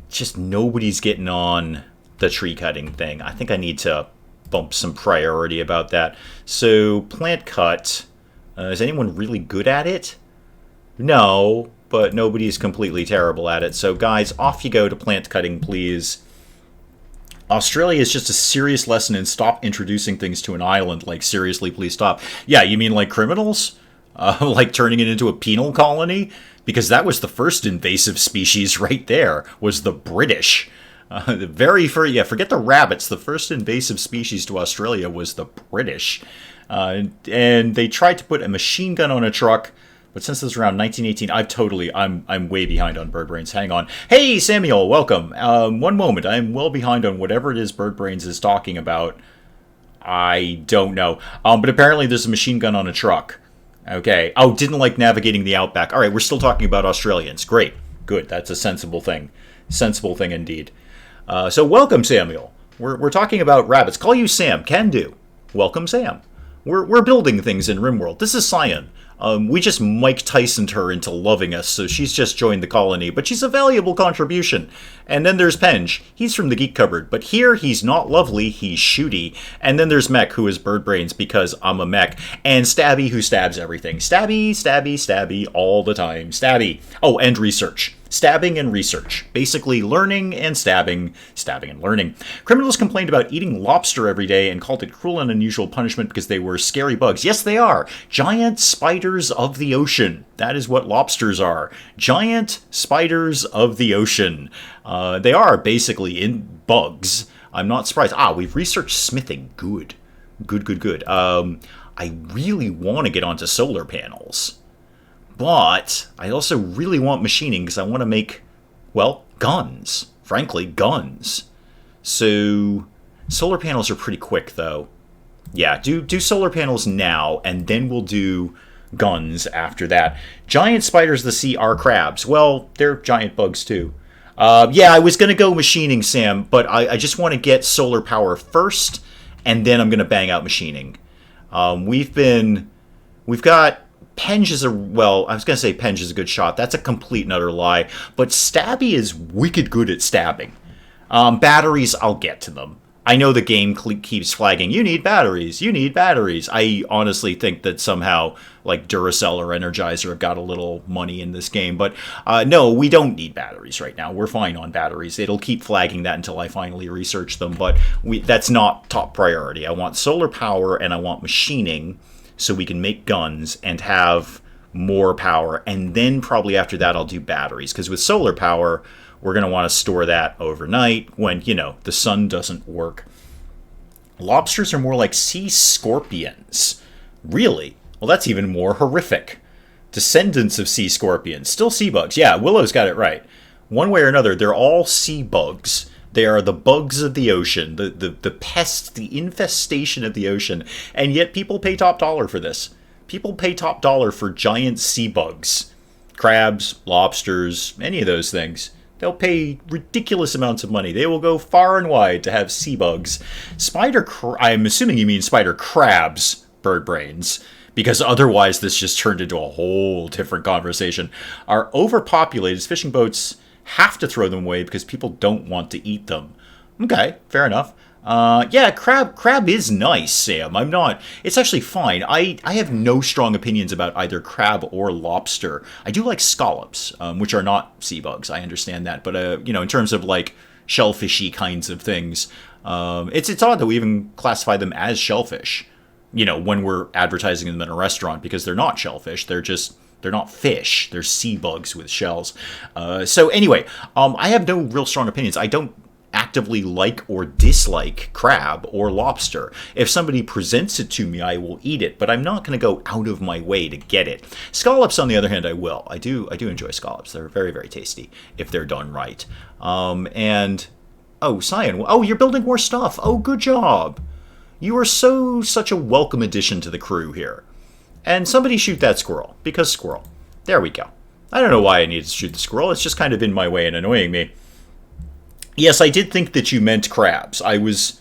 Just nobody's getting on the tree cutting thing. I think I need to bump some priority about that. So, plant cut. Is anyone really good at it? No, but nobody's completely terrible at it. So, guys, off you go to plant cutting, please. Australia is just a serious lesson in stop introducing things to an island. Like, seriously, please stop. Yeah, you mean like criminals? Like turning it into a penal colony? Because that was the first invasive species right there, was the British. The very first, forget the rabbits. The first invasive species to Australia was the British. And they tried to put a machine gun on a truck, but since this was around 1918, I'm way behind on Bird Brains. Hang on. Hey, Samuel, welcome. One moment. I'm well behind on whatever it is Bird Brains is talking about. I don't know. But apparently there's a machine gun on a truck. Okay. Oh, didn't like navigating the outback. All right, we're still talking about Australians. Great. Good. That's a sensible thing. Sensible thing indeed. So welcome, Samuel. We're talking about rabbits. Call you Sam. Can do. Welcome, Sam. We're building things in RimWorld. This is Sion. We just Mike Tyson'd her into loving us, so she's just joined the colony, but she's a valuable contribution. And then there's Penge. He's from the Geek Cupboard, but here he's not lovely, he's shooty. And then there's Mech, who is Bird Brains because I'm a mech. And Stabby, who stabs everything. Stabby, stabby, stabby, all the time. Stabby. Oh, and research. Stabbing and research. Basically learning and stabbing, stabbing and learning. Criminals complained about eating lobster every day and called it cruel and unusual punishment because they were scary bugs. Yes, they are. Giant spiders of the ocean. That is what lobsters are. Giant spiders of the ocean. They are basically in bugs. I'm not surprised. We've researched smithing. Good. Good. I really want to get onto solar panels. But I also really want machining because I want to make, well, guns. Frankly, guns. So, solar panels are pretty quick, though. Yeah, do solar panels now, and then we'll do guns after that. Giant spiders of the sea are crabs. Well, they're giant bugs too. Yeah, I was going to go machining, Sam, but I just want to get solar power first, and then I'm going to bang out machining. We've got Penge is well, I was going to say Penge is a good shot. That's a complete and utter lie. But Stabby is wicked good at stabbing. Batteries, I'll get to them. I know the game keeps flagging, you need batteries, you need batteries. I honestly think that somehow, like, Duracell or Energizer have got a little money in this game. But no, we don't need batteries right now. We're fine on batteries. It'll keep flagging that until I finally research them. But that's not top priority. I want solar power and I want machining so we can make guns and have more power. And then probably after that I'll do batteries. Because with solar power, we're going to want to store that overnight when, the sun doesn't work. Lobsters are more like sea scorpions. Really? Well, that's even more horrific. Descendants of sea scorpions. Still sea bugs. Yeah, Willow's got it right. One way or another, they're all sea bugs. They are the bugs of the ocean, the pests, the infestation of the ocean. And yet people pay top dollar for this. People pay top dollar for giant sea bugs. Crabs, lobsters, any of those things. They'll pay ridiculous amounts of money. They will go far and wide to have sea bugs. I'm assuming you mean spider crabs, bird brains, because otherwise this just turned into a whole different conversation. Are overpopulated. Fishing boats have to throw them away because people don't want to eat them. Okay, fair enough. Yeah, crab is nice, Sam. It's actually fine. I have no strong opinions about either crab or lobster. I do like scallops, which are not sea bugs. I understand that. But, in terms of, like, shellfishy kinds of things, it's odd that we even classify them as shellfish, when we're advertising them in a restaurant, because they're not shellfish. They're not fish. They're sea bugs with shells. So anyway, I have no real strong opinions. I don't actively like or dislike crab or lobster. If somebody presents it to me, I will eat it, but I'm not going to go out of my way to get it. Scallops, on the other hand, I will. I do enjoy scallops. They're very, very tasty if they're done right. Sion. Oh, you're building more stuff. Oh, good job. You are such a welcome addition to the crew here. And somebody shoot that squirrel, because squirrel. There we go. I don't know why I needed to shoot the squirrel. It's just kind of in my way and annoying me. Yes, I did think that you meant crabs. I was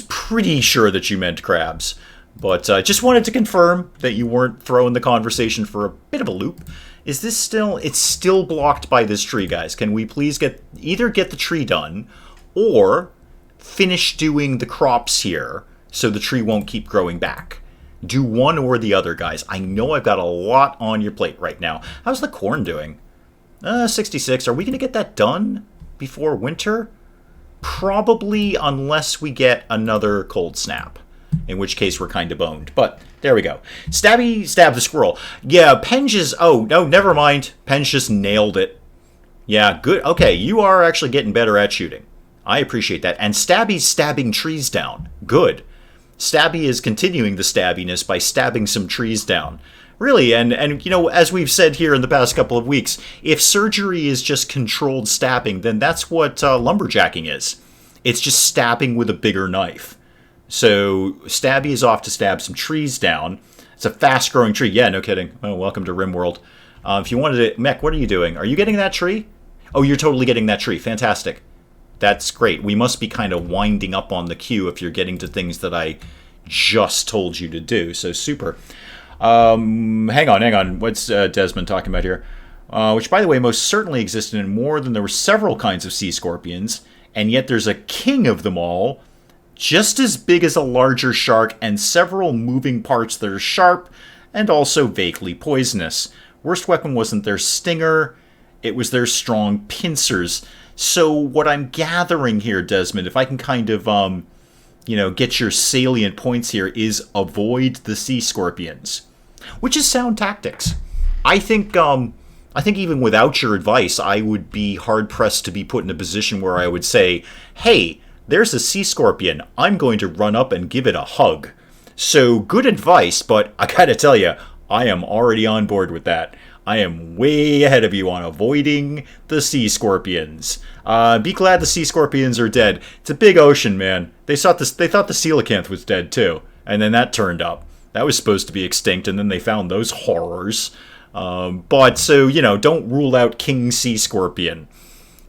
pretty sure that you meant crabs. But just wanted to confirm that you weren't throwing the conversation for a bit of a loop. Is this still... It's still blocked by this tree, guys. Can we please either get the tree done or finish doing the crops here so the tree won't keep growing back? Do one or the other, guys. I know I've got a lot on your plate right now. How's the corn doing? 66. Are we going to get that done before winter? Probably, unless we get another cold snap. In which case, we're kind of boned. But, there we go. Stabby stabbed the squirrel. Yeah, Penge is... Oh, no, never mind. Penge just nailed it. Yeah, good. Okay, you are actually getting better at shooting. I appreciate that. And Stabby's stabbing trees down. Good. Stabby is continuing the stabbiness by stabbing some trees down. Really, and as we've said here in the past couple of weeks, if surgery is just controlled stabbing, then that's what lumberjacking is. It's just stabbing with a bigger knife. So Stabby is off to stab some trees down. It's a fast-growing tree. Yeah, no kidding. Oh, welcome to RimWorld. If you wanted to... Mech, what are you doing? Are you getting that tree? Oh, you're totally getting that tree. Fantastic. That's great. We must be kind of winding up on the queue if you're getting to things that I just told you to do. So super. Hang on. What's Desmond talking about here? Which, by the way, most certainly existed in more than there were several kinds of sea scorpions, and yet there's a king of them all, just as big as a larger shark, and several moving parts that are sharp and also vaguely poisonous. Worst weapon wasn't their stinger, it was their strong pincers. So what I'm gathering here, Desmond, if I can kind of, get your salient points here, is avoid the sea scorpions, which is sound tactics. I think even without your advice, I would be hard-pressed to be put in a position where I would say, hey, there's a sea scorpion, I'm going to run up and give it a hug. So good advice, but I gotta tell you, I am already on board with that. I am way ahead of you on avoiding the sea scorpions. Be glad the sea scorpions are dead. It's a big ocean, man. They thought the coelacanth was dead too, and then that turned up. That was supposed to be extinct, and then they found those horrors. But so, don't rule out king sea scorpion.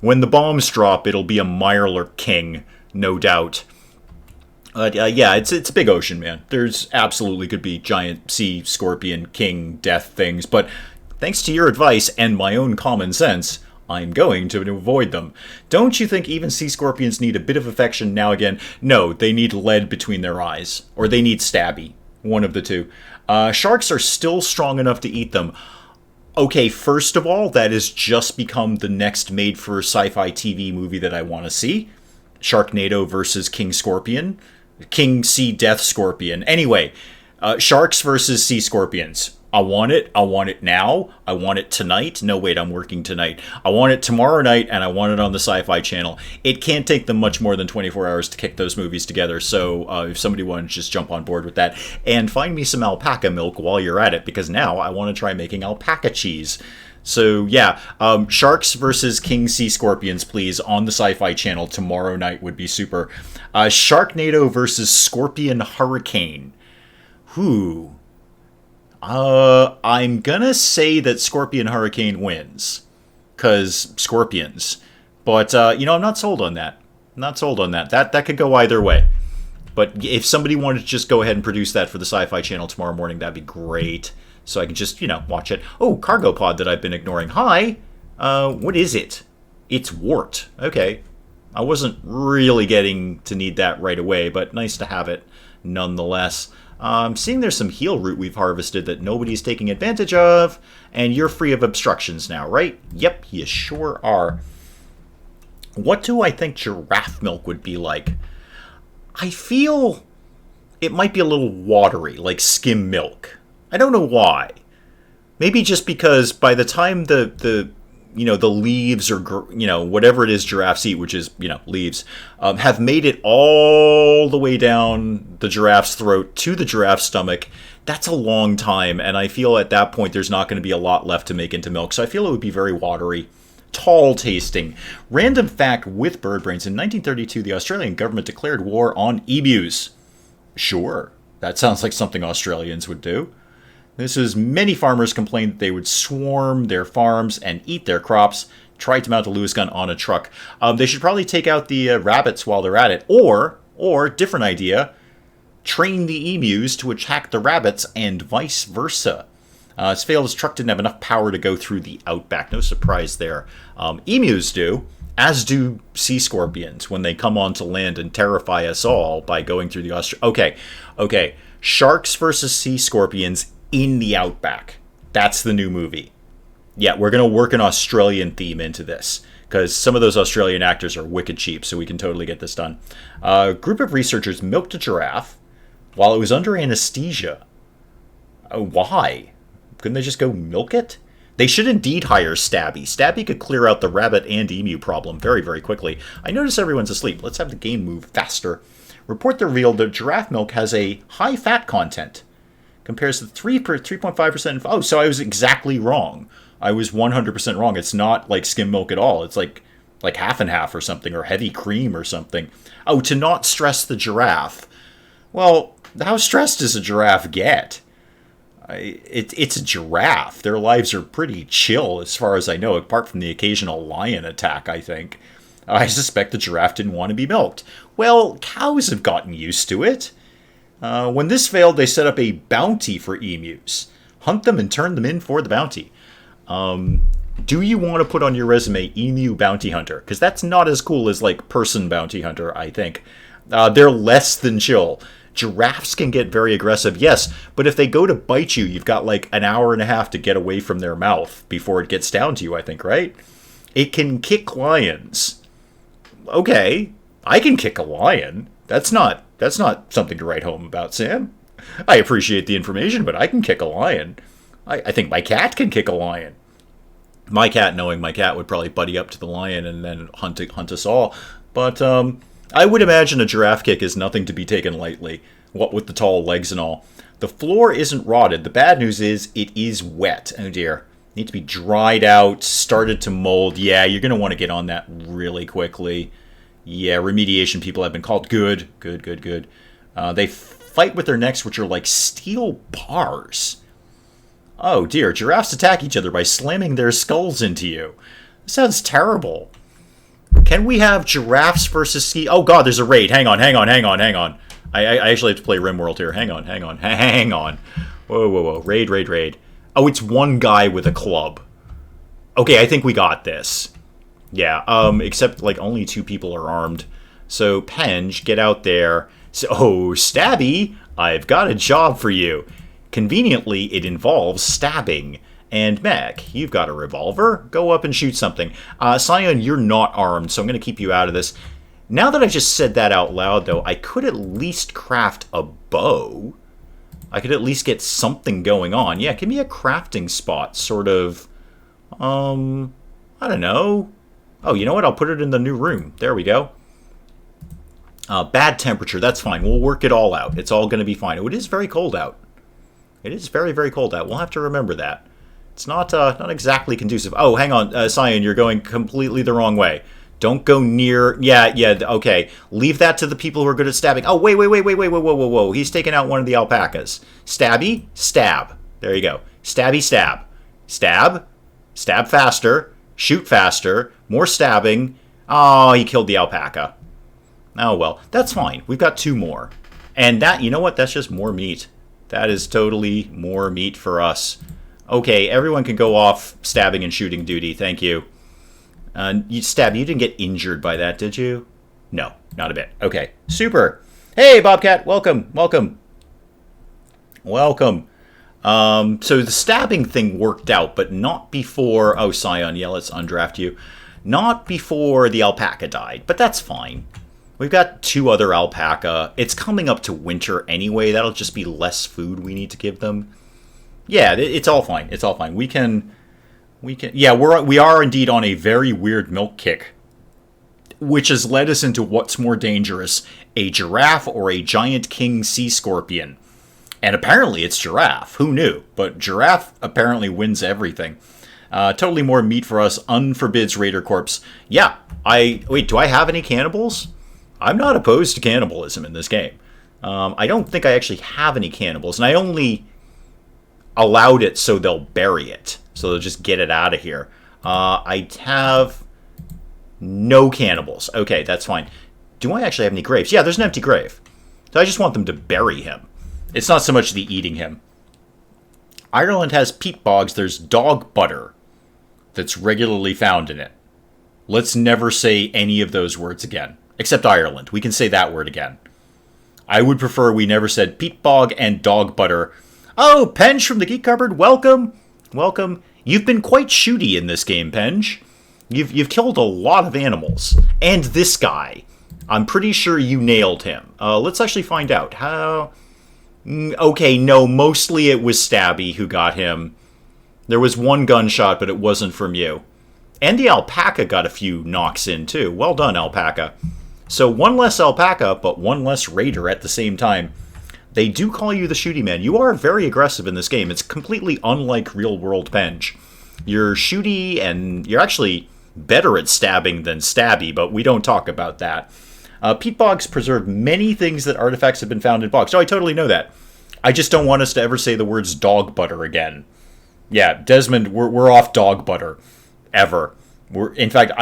When the bombs drop, it'll be a Mirelurk king, no doubt. But yeah, it's a big ocean, man. There's absolutely could be giant sea scorpion king death things, but thanks to your advice and my own common sense, I'm going to avoid them. Don't you think even sea scorpions need a bit of affection now again? No, they need lead between their eyes, or they need stabby. One of the two. Sharks are still strong enough to eat them. Okay, first of all, that has just become the next made-for sci-fi TV movie that I want to see. Sharknado versus King Scorpion. King Sea Death Scorpion. Anyway, sharks versus sea scorpions. I want it. I want it now. I want it tonight. No, wait, I'm working tonight. I want it tomorrow night, and I want it on the Sci-Fi Channel. It can't take them much more than 24 hours to kick those movies together, so if somebody wanted to just jump on board with that. And find me some alpaca milk while you're at it, because now I want to try making alpaca cheese. So, yeah, sharks versus king sea scorpions, please, on the Sci-Fi Channel tomorrow night would be super. Sharknado versus Scorpion Hurricane. Whew. I'm gonna say that Scorpion Hurricane wins. Because scorpions. But, I'm not sold on that. Not sold on that. That could go either way. But if somebody wanted to just go ahead and produce that for the Sci-Fi Channel tomorrow morning, that'd be great. So I can just, watch it. Oh, cargo pod that I've been ignoring. Hi! What is it? It's wart. Okay. I wasn't really getting to need that right away, but nice to have it nonetheless. I'm seeing there's some heal root we've harvested that nobody's taking advantage of, and you're free of obstructions now, right? Yep, you sure are. What do I think giraffe milk would be like? I feel it might be a little watery, like skim milk. I don't know why. Maybe just because by the time the leaves or, whatever it is giraffes eat, which is, leaves, have made it all the way down the giraffe's throat to the giraffe's stomach, that's a long time. And I feel at that point there's not going to be a lot left to make into milk. So I feel it would be very watery, tall tasting. Random fact with bird brains. In 1932, the Australian government declared war on emus. Sure, that sounds like something Australians would do. This is many farmers complained that they would swarm their farms and eat their crops, tried to mount a Lewis gun on a truck. They should probably take out the rabbits while they're at it. Or, different idea, train the emus to attack the rabbits and vice versa. It's failed. His truck didn't have enough power to go through the outback. No surprise there. Emus do, as do sea scorpions when they come onto land and terrify us all by going through the Okay. Sharks versus sea scorpions in the outback. That's the new movie. Yeah, we're going to work an Australian theme into this, because some of those Australian actors are wicked cheap, so we can totally get this done. A group of researchers milked a giraffe while it was under anesthesia. Why? Couldn't they just go milk it? They should indeed hire Stabby. Stabby could clear out the rabbit and emu problem very, very quickly. I notice everyone's asleep. Let's have the game move faster. Report that revealed that giraffe milk has a high fat content. Compares to 3.5%. Oh, so I was exactly wrong. I was 100% wrong. It's not like skim milk at all. It's like half and half or something, or heavy cream or something. Oh, to not stress the giraffe. Well, how stressed does a giraffe get? It's a giraffe. Their lives are pretty chill as far as I know, apart from the occasional lion attack, I think. I suspect the giraffe didn't want to be milked. Well, cows have gotten used to it. When this failed, they set up a bounty for emus. Hunt them and turn them in for the bounty. Do you want to put on your resume emu bounty hunter? Because that's not as cool as, person bounty hunter, I think. They're less than chill. Giraffes can get very aggressive, yes, but if they go to bite you, you've got, an hour and a half to get away from their mouth before it gets down to you, I think, right? It can kick lions. Okay, I can kick a lion. That's not something to write home about, Sam. I appreciate the information, but I can kick a lion. I think my cat can kick a lion. My cat, knowing my cat, would probably buddy up to the lion and then hunt us all. But I would imagine a giraffe kick is nothing to be taken lightly, what with the tall legs and all. The floor isn't rotted. The bad news is it is wet. Oh dear. Needs to be dried out, started to mold. Yeah, you're going to want to get on that really quickly. Yeah, remediation people have been called. Good. They fight with their necks, which are like steel bars. Oh dear, giraffes attack each other by slamming their skulls into you. This sounds terrible. Can we have giraffes versus ski? Oh god, there's a raid. Hang on. I actually have to play RimWorld here. Hang on. Whoa. Raid. Oh, it's one guy with a club. Okay, I think we got this. Yeah, except, like, only 2 people are armed. So, Penge, get out there. So, oh, Stabby, I've got a job for you. Conveniently, it involves stabbing. And Mech, you've got a revolver. Go up and shoot something. Sion, you're not armed, so I'm going to keep you out of this. Now that I just said that out loud, though, I could at least craft a bow. I could at least get something going on. Yeah, give me a crafting spot, sort of... I don't know. Oh, you know what? I'll put it in the new room. There we go. Bad temperature. That's fine. We'll work it all out. It's all going to be fine. Oh, it is very cold out. It is very, very cold out. We'll have to remember that. It's not exactly conducive. Oh, hang on, Sion, you're going completely the wrong way. Don't go near... Yeah, okay. Leave that to the people who are good at stabbing. Oh, wait, whoa. He's taking out one of the alpacas. Stabby, stab. There you go. Stabby, stab. Stab. Stab faster. Shoot faster. More stabbing. Oh, he killed the alpaca. Oh, well. That's fine. We've got 2 more. And that, you know what? That's just more meat. That is totally more meat for us. Okay, everyone can go off stabbing and shooting duty. Thank you. Stab, you didn't get injured by that, did you? No, not a bit. Okay, super. Hey, Bobcat, welcome. So the stabbing thing worked out, but not before... Oh, Sion, yeah, let's undraft you. Not before the alpaca died, but that's fine. We've got 2 other alpaca. It's coming up to winter anyway. That'll just be less food we need to give them. Yeah, it's all fine. We can... Yeah, we are indeed on a very weird milk kick, which has led us into what's more dangerous, a giraffe or a giant king sea scorpion. And apparently it's giraffe. Who knew? But giraffe apparently wins everything. Totally more meat for us. Unforbids Raider Corpse. Yeah, wait, do I have any cannibals? I'm not opposed to cannibalism in this game. I don't think I actually have any cannibals, and I only allowed it so they'll bury it. So they'll just get it out of here. I have no cannibals. Okay, that's fine. Do I actually have any graves? Yeah, there's an empty grave. So I just want them to bury him. It's not so much the eating him. Ireland has peat bogs. There's dog butter that's regularly found in it. Let's never say any of those words again. Except Ireland. We can say that word again. I would prefer we never said peat bog and dog butter. Oh, Penge from the Geek Cupboard, welcome. Welcome. You've been quite shooty in this game, Penge. You've killed a lot of animals. And this guy. I'm pretty sure you nailed him. Let's actually find out. How... Okay, no, mostly it was Stabby who got him. There was 1 gunshot, but it wasn't from you. And the alpaca got a few knocks in, too. Well done, alpaca. So 1 less alpaca, but 1 less raider at the same time. They do call you the shooty man. You are very aggressive in this game. It's completely unlike real-world Penge. You're shooty, and you're actually better at stabbing than stabby, but we don't talk about that. Peat bogs preserve many things that artifacts have been found in bogs. Oh, I totally know that. I just don't want us to ever say the words dog butter again. Yeah, Desmond, we're off dog butter. Ever. In fact,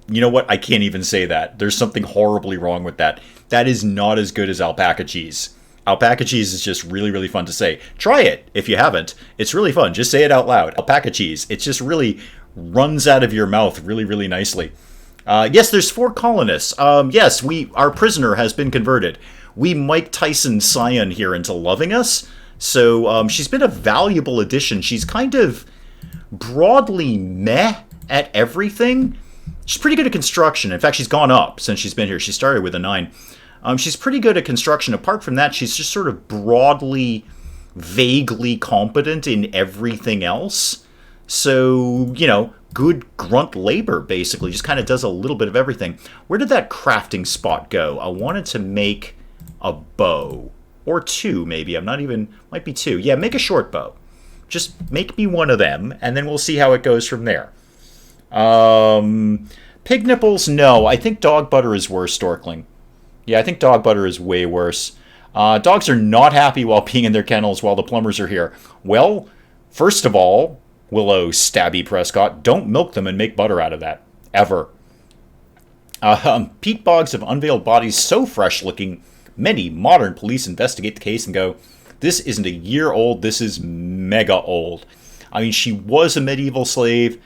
you know what? I can't even say that. There's something horribly wrong with that. That is not as good as alpaca cheese. Alpaca cheese is just really, really fun to say. Try it if you haven't. It's really fun. Just say it out loud. Alpaca cheese. It just really runs out of your mouth really, really nicely. Yes, there's 4 colonists. Yes, our prisoner has been converted. We Mike Tyson Sion here into loving us. So she's been a valuable addition. She's kind of broadly meh at everything. She's pretty good at construction. In fact, she's gone up since she's been here. She started with a 9. She's pretty good at construction. Apart from that, she's just sort of broadly, vaguely competent in everything else. So, you know, good grunt labor, basically. Just kind of does a little bit of everything. Where did that crafting spot go? I wanted to make a bow. Or 2, maybe. Might be 2. Yeah, make a short bow. Just make me one of them, and then we'll see how it goes from there. Pig nipples, no. I think dog butter is worse, Storkling. Yeah, I think dog butter is way worse. Dogs are not happy while being in their kennels while the plumbers are here. Well, first of all, Willow Stabby Prescott, don't milk them and make butter out of that. Ever. Pete Boggs have unveiled bodies so fresh-looking, many modern police investigate the case and go, this isn't a year old, this is mega old. I mean, she was a medieval slave,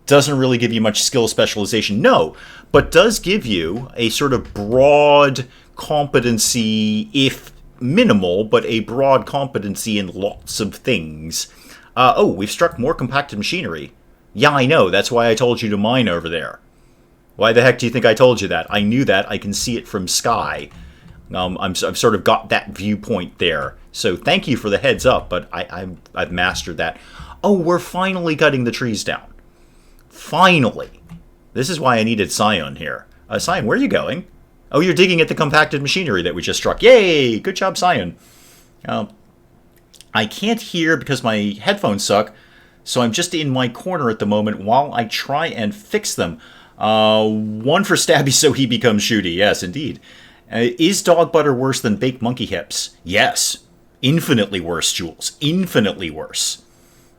doesn't really give you much skill specialization, no, but does give you a sort of broad competency, if minimal, but a broad competency in lots of things. We've struck more compacted machinery. Yeah, I know, that's why I told you to mine over there. Why the heck do you think I told you that? I knew that, I can see it from sky. I've sort of got that viewpoint there. So thank you for the heads up, but I've mastered that. Oh, we're finally cutting the trees down. Finally. This is why I needed Sion here. Sion, where are you going? Oh, you're digging at the compacted machinery that we just struck. Yay! Good job, Sion. I can't hear because my headphones suck, so I'm just in my corner at the moment while I try and fix them. One for Stabby so he becomes shooty. Yes, indeed. Is dog butter worse than baked monkey hips? Yes. Infinitely worse, Jules. Infinitely worse.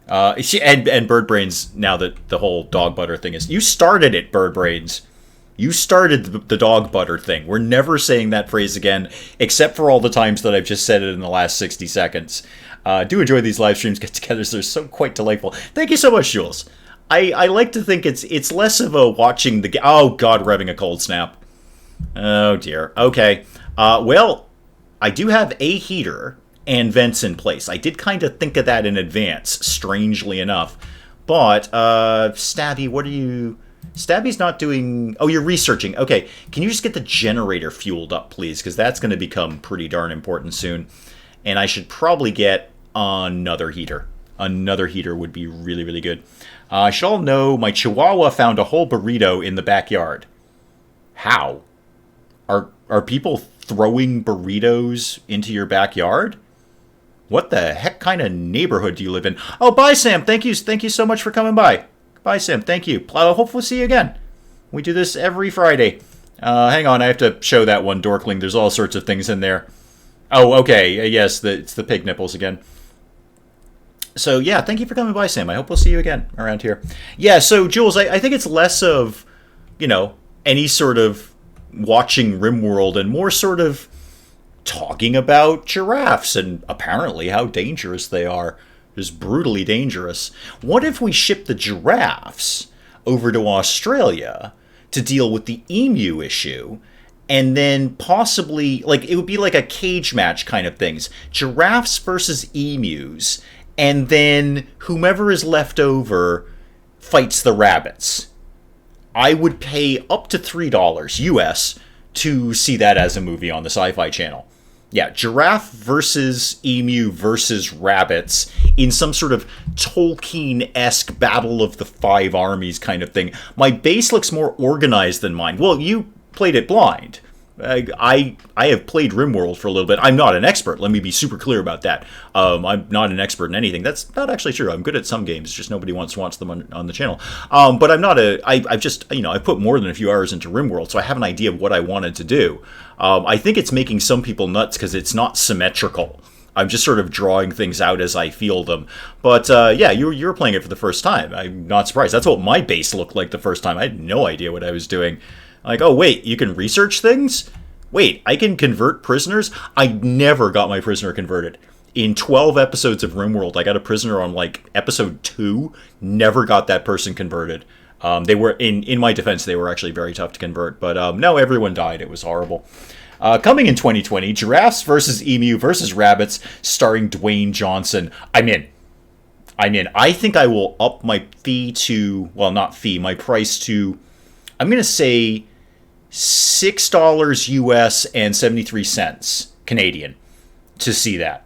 And Bird Brains, now that the whole dog butter thing is... You started it, Bird Brains. You started the dog butter thing. We're never saying that phrase again, except for all the times that I've just said it in the last 60 seconds. Do enjoy these live streams, get-togethers. They're so quite delightful. Thank you so much, Jules. I like to think it's less of a watching the... Oh, God, we're having a cold snap. Oh, dear. Okay. Well, I do have a heater and vents in place. I did kind of think of that in advance, strangely enough. But, Stabby, what are you... Stabby's not doing... Oh, you're researching. Okay. Can you just get the generator fueled up, please? Because that's going to become pretty darn important soon. And I should probably get another heater. Another heater would be really, really good. I should all know my Chihuahua found a whole burrito in the backyard. How? Are people throwing burritos into your backyard? What the heck kind of neighborhood do you live in? Oh, bye, Sam. Thank you so much for coming by. Bye, Sam. Thank you. Hopefully see you again. We do this every Friday. Hang on, I have to show that one, Dorkling. There's all sorts of things in there. Oh, okay. Yes, it's the pig nipples again. So, yeah, thank you for coming by, Sam. I hope we'll see you again around here. Yeah, so, Jules, I think it's less of, any sort of watching RimWorld and more sort of talking about giraffes and apparently how dangerous they are. Just brutally dangerous. What if we ship the giraffes over to Australia to deal with the emu issue, and then possibly, it would be like a cage match kind of things. Giraffes versus emus, and then whomever is left over fights the rabbits. I would pay up to $3 US to see that as a movie on the Sci-Fi Channel. Yeah, giraffe versus emu versus rabbits in some sort of Tolkien-esque Battle of the Five Armies kind of thing. My base looks more organized than mine. Well, you played it blind. I have played RimWorld for a little bit. I'm not an expert. Let me be super clear about that. I'm not an expert in anything. That's not actually true. I'm good at some games. Just nobody wants to watch them on the channel. But I'm not I've just, I've put more than a few hours into RimWorld, so I have an idea of what I wanted to do. I think it's making some people nuts because it's not symmetrical. I'm just sort of drawing things out as I feel them. But, yeah, you were playing it for the first time. I'm not surprised. That's what my base looked like the first time. I had no idea what I was doing. Like, oh, wait, you can research things? Wait, I can convert prisoners? I never got my prisoner converted. In 12 episodes of RimWorld, I got a prisoner on, episode 2. Never got that person converted. They were, in my defense, they were actually very tough to convert. But, no, everyone died. It was horrible. Coming in 2020, Giraffes versus Emu versus Rabbits, starring Dwayne Johnson. I'm in. I think I will up my fee to, well, not fee, my price to, I'm going to say $6 US and 73 cents Canadian to see that.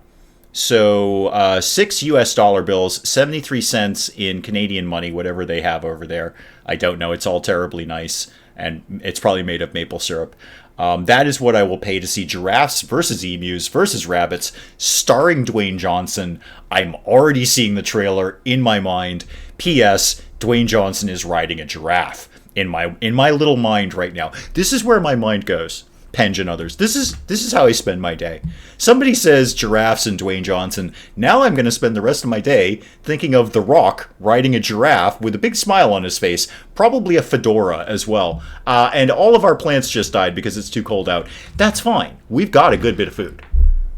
So $6 US bills, 73 cents in Canadian money, whatever they have over there. I don't know. It's all terribly nice, and it's probably made of maple syrup. That is what I will pay to see Giraffes versus Emus versus Rabbits, starring Dwayne Johnson. I'm already seeing the trailer in my mind. P.S. Dwayne Johnson is riding a giraffe in my little mind right now. This is where my mind goes. Penge and others. This is how I spend my day. Somebody says giraffes and Dwayne Johnson. Now I'm going to spend the rest of my day thinking of The Rock riding a giraffe with a big smile on his face, probably a fedora as well. And all of our plants just died because it's too cold out. That's fine. We've got a good bit of food.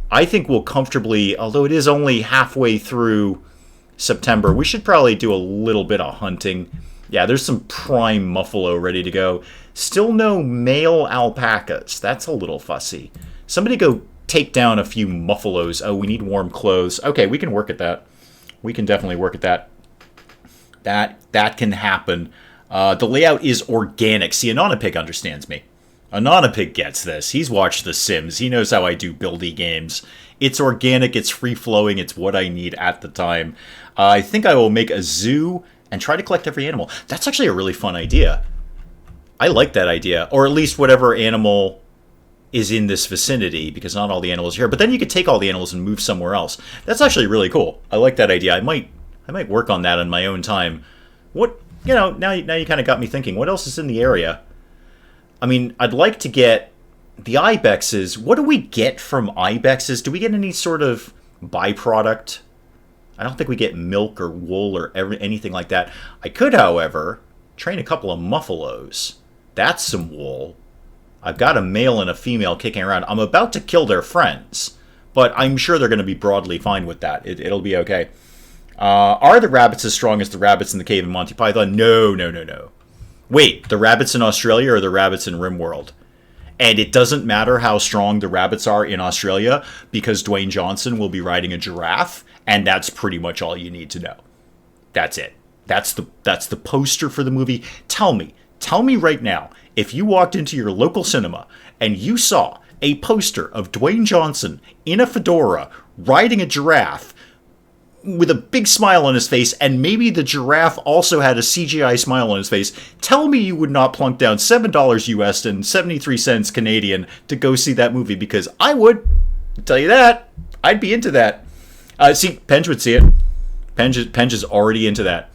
I think we'll comfortably, although it is only halfway through September, we should probably do a little bit of hunting. Yeah, there's some prime muffalo ready to go. Still no male alpacas. That's a little fussy. Somebody go take down a few muffalos. Oh, we need warm clothes. Okay, we can work at that. We can definitely work at that. That can happen. The layout is organic. See, Anonapig understands me. Anonapig gets this. He's watched The Sims. He knows how I do buildy games. It's organic. It's free-flowing. It's what I need at the time. I think I will make a zoo and try to collect every animal. That's actually a really fun idea. I like that idea. Or at least whatever animal is in this vicinity, because not all the animals are here. But then you could take all the animals and move somewhere else. That's actually really cool. I like that idea. I might work on that on my own time. What, now you kind of got me thinking. What else is in the area? I mean, I'd like to get the ibexes. What do we get from ibexes? Do we get any sort of byproduct? I don't think we get milk or wool or anything like that. I could, however, train a couple of muffalos. That's some wool. I've got a male and a female kicking around. I'm about to kill their friends, but I'm sure they're going to be broadly fine with that. It'll be okay. Are the rabbits as strong as the rabbits in the cave in Monty Python? No. Wait, the rabbits in Australia or the rabbits in RimWorld? And it doesn't matter how strong the rabbits are in Australia because Dwayne Johnson will be riding a giraffe, and that's pretty much all you need to know. That's it. That's the poster for the movie. Tell me right now, if you walked into your local cinema and you saw a poster of Dwayne Johnson in a fedora riding a giraffe with a big smile on his face, and maybe the giraffe also had a CGI smile on his face, tell me you would not plunk down $7 US and 73 cents Canadian to go see that movie, because I would. I'll tell you that. I'd be into that. See, Penge would see it. Penge is already into that.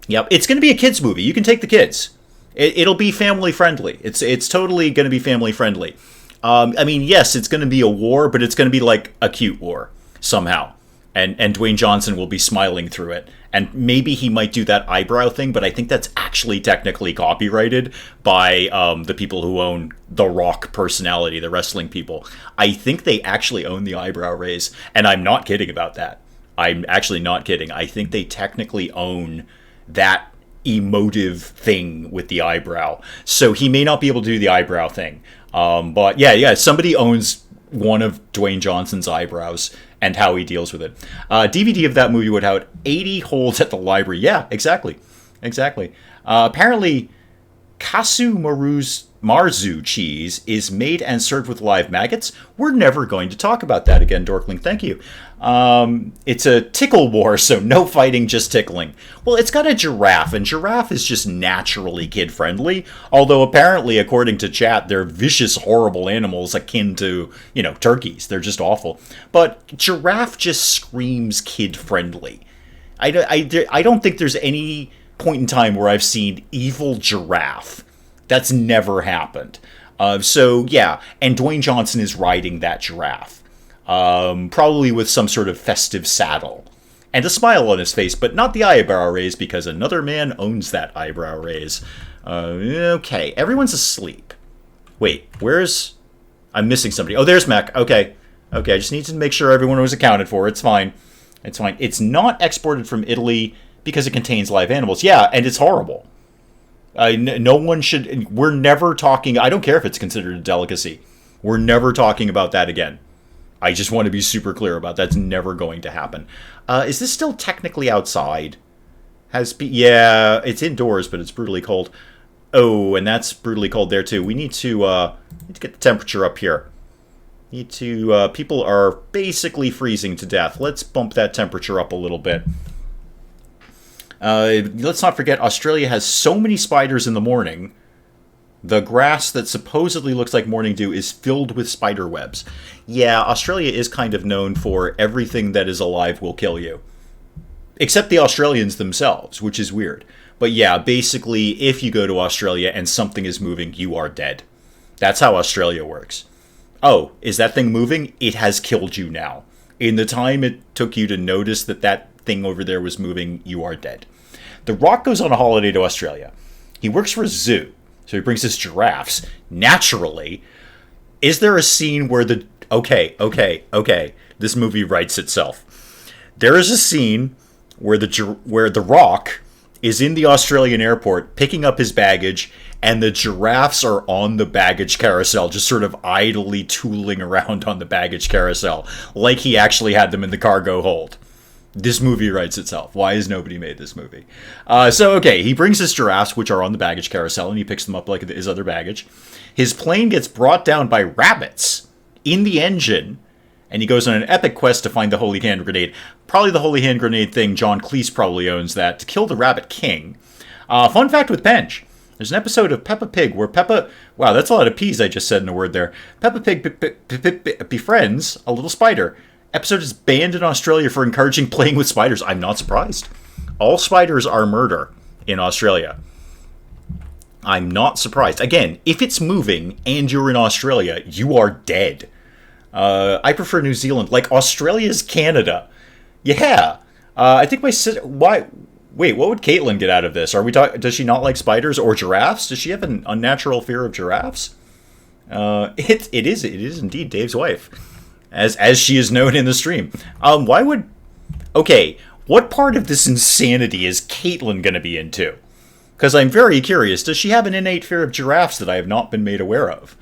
Yep, it's going to be a kids movie. You can take the kids. It'll be family friendly. It's totally going to be family friendly. I mean, yes, it's going to be a war, but it's going to be like a cute war somehow. And Dwayne Johnson will be smiling through it. And maybe he might do that eyebrow thing, but I think that's actually technically copyrighted by the people who own The Rock personality, the wrestling people. I think they actually own the eyebrow raise, and I'm not kidding about that. I'm actually not kidding. I think they technically own that emotive thing with the eyebrow. So he may not be able to do the eyebrow thing. But yeah, somebody owns one of Dwayne Johnson's eyebrows and how he deals with it. DVD of that movie would have 80 holes at the library. Yeah, exactly. Apparently, Kasu Marzu cheese is made and served with live maggots. We're never going to talk about that again, Dorkling. Thank you. It's a tickle war, so no fighting, just tickling. Well, it's got a giraffe, and giraffe is just naturally kid-friendly. Although apparently, according to chat, they're vicious, horrible animals akin to, turkeys. They're just awful. But giraffe just screams kid-friendly. I don't think there's any point in time where I've seen evil giraffe. That's never happened. So, yeah, and Dwayne Johnson is riding that giraffe. Probably with some sort of festive saddle. And a smile on his face, but not the eyebrow raise, because another man owns that eyebrow raise. Okay, everyone's asleep. Wait, I'm missing somebody. Oh, there's Mac. Okay, I just need to make sure everyone was accounted for. It's fine. It's not exported from Italy because it contains live animals. Yeah, and it's horrible. No one should... We're never talking... I don't care if it's considered a delicacy. We're never talking about that again. I just want to be super clear about that's never going to happen. Is this still technically outside? Yeah, it's indoors, but it's brutally cold. Oh, and that's brutally cold there too. We need to get the temperature up here. People are basically freezing to death. Let's bump that temperature up a little bit. Let's not forget, Australia has so many spiders in the morning. The grass that supposedly looks like morning dew is filled with spider webs. Yeah, Australia is kind of known for everything that is alive will kill you. Except the Australians themselves, which is weird. But yeah, basically, if you go to Australia and something is moving, you are dead. That's how Australia works. Oh, is that thing moving? It has killed you now. In the time it took you to notice that that thing over there was moving, you are dead. The Rock goes on a holiday to Australia. He works for a zoo, so he brings his giraffes. Naturally, is there a scene where the... Okay. This movie writes itself. There is a scene where the Rock is in the Australian airport picking up his baggage, and the giraffes are on the baggage carousel, just sort of idly tooling around on the baggage carousel, like he actually had them in the cargo hold. This movie writes itself. Why has nobody made this movie? He brings his giraffes, which are on the baggage carousel, and he picks them up like his other baggage. His plane gets brought down by rabbits in the engine, and he goes on an epic quest to find the Holy Hand Grenade. Probably the Holy Hand Grenade thing, John Cleese probably owns that, to kill the Rabbit King. Fun fact with Benj. There's an episode of Peppa Pig where Peppa... Wow, that's a lot of P's I just said in a word there. Peppa Pig befriends a little spider. Episode is banned in Australia for encouraging playing with spiders. I'm not surprised. All spiders are murder in Australia. I'm not surprised. Again, if it's moving and you're in Australia, you are dead. I prefer New Zealand. Like, Australia's Canada. Yeah. I think my sister... Why... Wait, what would Caitlin get out of this? Are we talking? Does she not like spiders or giraffes? Does she have an unnatural fear of giraffes? It is indeed Dave's wife, as she is known in the stream. Why would? Okay, what part of this insanity is Caitlin going to be into? Because I'm very curious. Does she have an innate fear of giraffes that I have not been made aware of?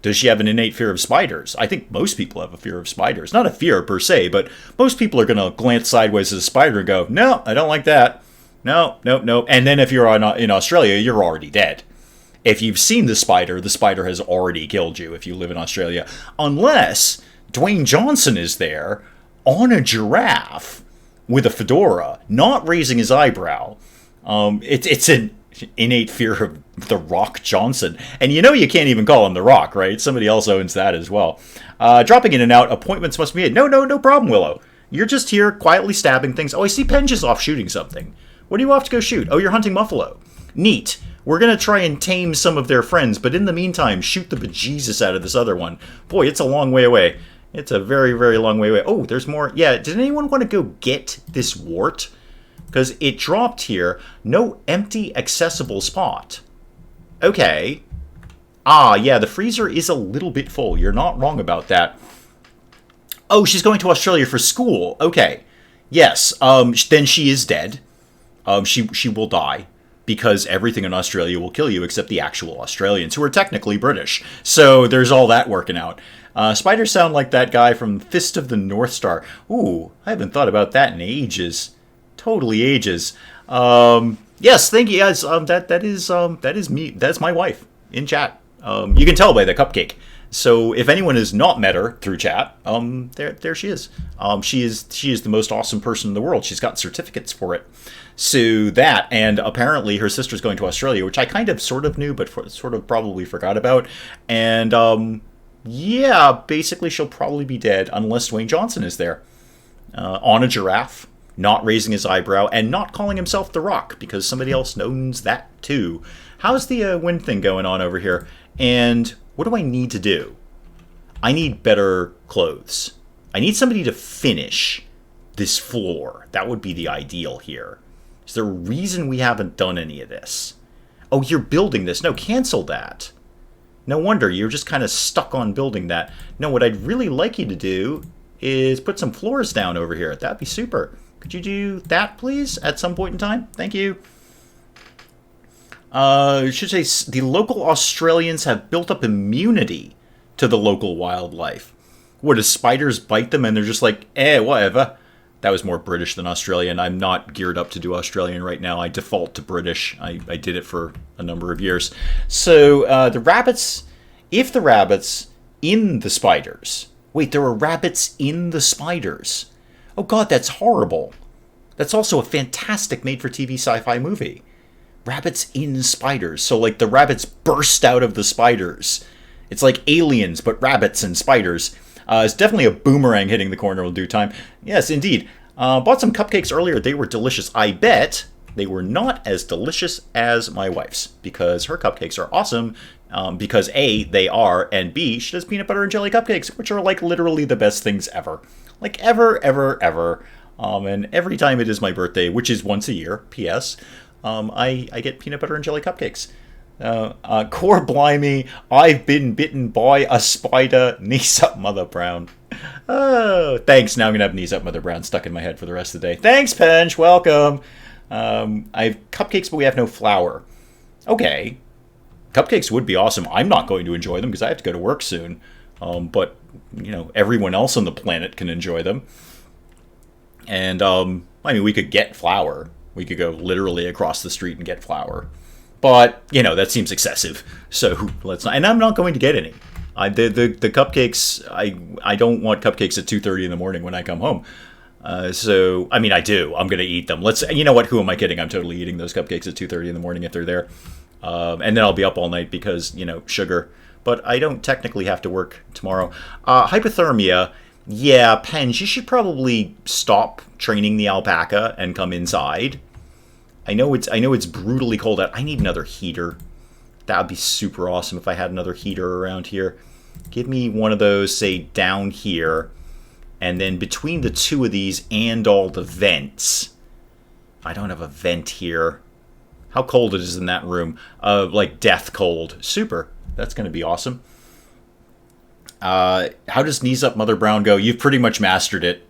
Does she have an innate fear of spiders? I think most people have a fear of spiders. Not a fear per se, but most people are going to glance sideways at a spider and go, "No, I don't like that. No. And then if you're in Australia, you're already dead. If you've seen the spider has already killed you if you live in Australia. Unless Dwayne Johnson is there on a giraffe with a fedora, not raising his eyebrow. It's an innate fear of The Rock Johnson. And you can't even call him The Rock, right? Somebody else owns that as well. Dropping in and out, appointments must be made. No problem, Willow. You're just here quietly stabbing things. Oh, I see Penge is off shooting something. What do you off to go shoot? Oh, you're hunting buffalo. Neat. We're going to try and tame some of their friends, but in the meantime, shoot the bejesus out of this other one. Boy, it's a long way away. It's a very, very long way away. Oh, there's more. Yeah, did anyone want to go get this wart? Because it dropped here. No empty accessible spot. Okay. Yeah, the freezer is a little bit full. You're not wrong about that. Oh, she's going to Australia for school. Okay. Yes, then she is dead. She will die, because everything in Australia will kill you except the actual Australians, who are technically British. So there's all that working out. Spiders sound like that guy from Fist of the North Star. Ooh, I haven't thought about that in ages. Totally ages. Yes, thank you guys. That is me. That's my wife in chat. You can tell by the cupcake. So if anyone has not met her through chat, there she is. She is the most awesome person in the world. She's got certificates for it. So that, and apparently her sister's going to Australia, which I kind of sort of knew, but sort of probably forgot about. And yeah, basically she'll probably be dead unless Dwayne Johnson is there. On a giraffe, not raising his eyebrow, and not calling himself The Rock, because somebody else owns that too. How's the wind thing going on over here? And what do I need to do? I need better clothes. I need somebody to finish this floor. That would be the ideal here. Is there a reason we haven't done any of this? Oh, you're building this. No, cancel that. No wonder, you're just kind of stuck on building that. No, what I'd really like you to do is put some floors down over here. That'd be super. Could you do that, please, at some point in time? Thank you. I should say the local Australians have built up immunity to the local wildlife. What, does spiders bite them and they're just like, whatever? That was more British than Australian. I'm not geared up to do Australian right now. I default to British. I did it for a number of years. So the rabbits, if the rabbits in the spiders. Wait, there were rabbits in the spiders. Oh god, that's horrible. That's also a fantastic made-for-TV sci-fi movie. Rabbits in spiders. So like the rabbits burst out of the spiders. It's like Aliens, but rabbits and spiders. It's definitely a boomerang hitting the corner in due time. Yes, indeed. Bought some cupcakes earlier. They were delicious. I bet They were not as delicious as my wife's, because her cupcakes are awesome, because A, they are, and B, she does peanut butter and jelly cupcakes, which are like literally the best things ever. Like ever, ever, ever. And every time it is my birthday, which is once a year, P.S., I get peanut butter and jelly cupcakes. Core blimey, I've been bitten by a spider. Knees up, Mother Brown. Oh, thanks. Now I'm going to have knees up, Mother Brown stuck in my head for the rest of the day. Thanks, Pench. Welcome. I have cupcakes, but we have no flour. Okay. Cupcakes would be awesome. I'm not going to enjoy them because I have to go to work soon. But, everyone else on the planet can enjoy them. And, we could get flour. We could go literally across the street and get flour. But, that seems excessive. So let's not. And I'm not going to get any. The cupcakes, I don't want cupcakes at 2:30 in the morning when I come home. I do. I'm going to eat them. You know what? Who am I kidding? I'm totally eating those cupcakes at 2:30 in the morning if they're there. And then I'll be up all night because, sugar. But I don't technically have to work tomorrow. Hypothermia. Yeah, Penge, you should probably stop training the alpaca and come inside. I know it's brutally cold out. I need another heater. That would be super awesome if I had another heater around here. Give me one of those, say, down here. And then between the two of these and all the vents. I don't have a vent here. How cold it is in that room. Like death cold. Super. That's going to be awesome. How does Knees Up Mother Brown go? You've pretty much mastered it.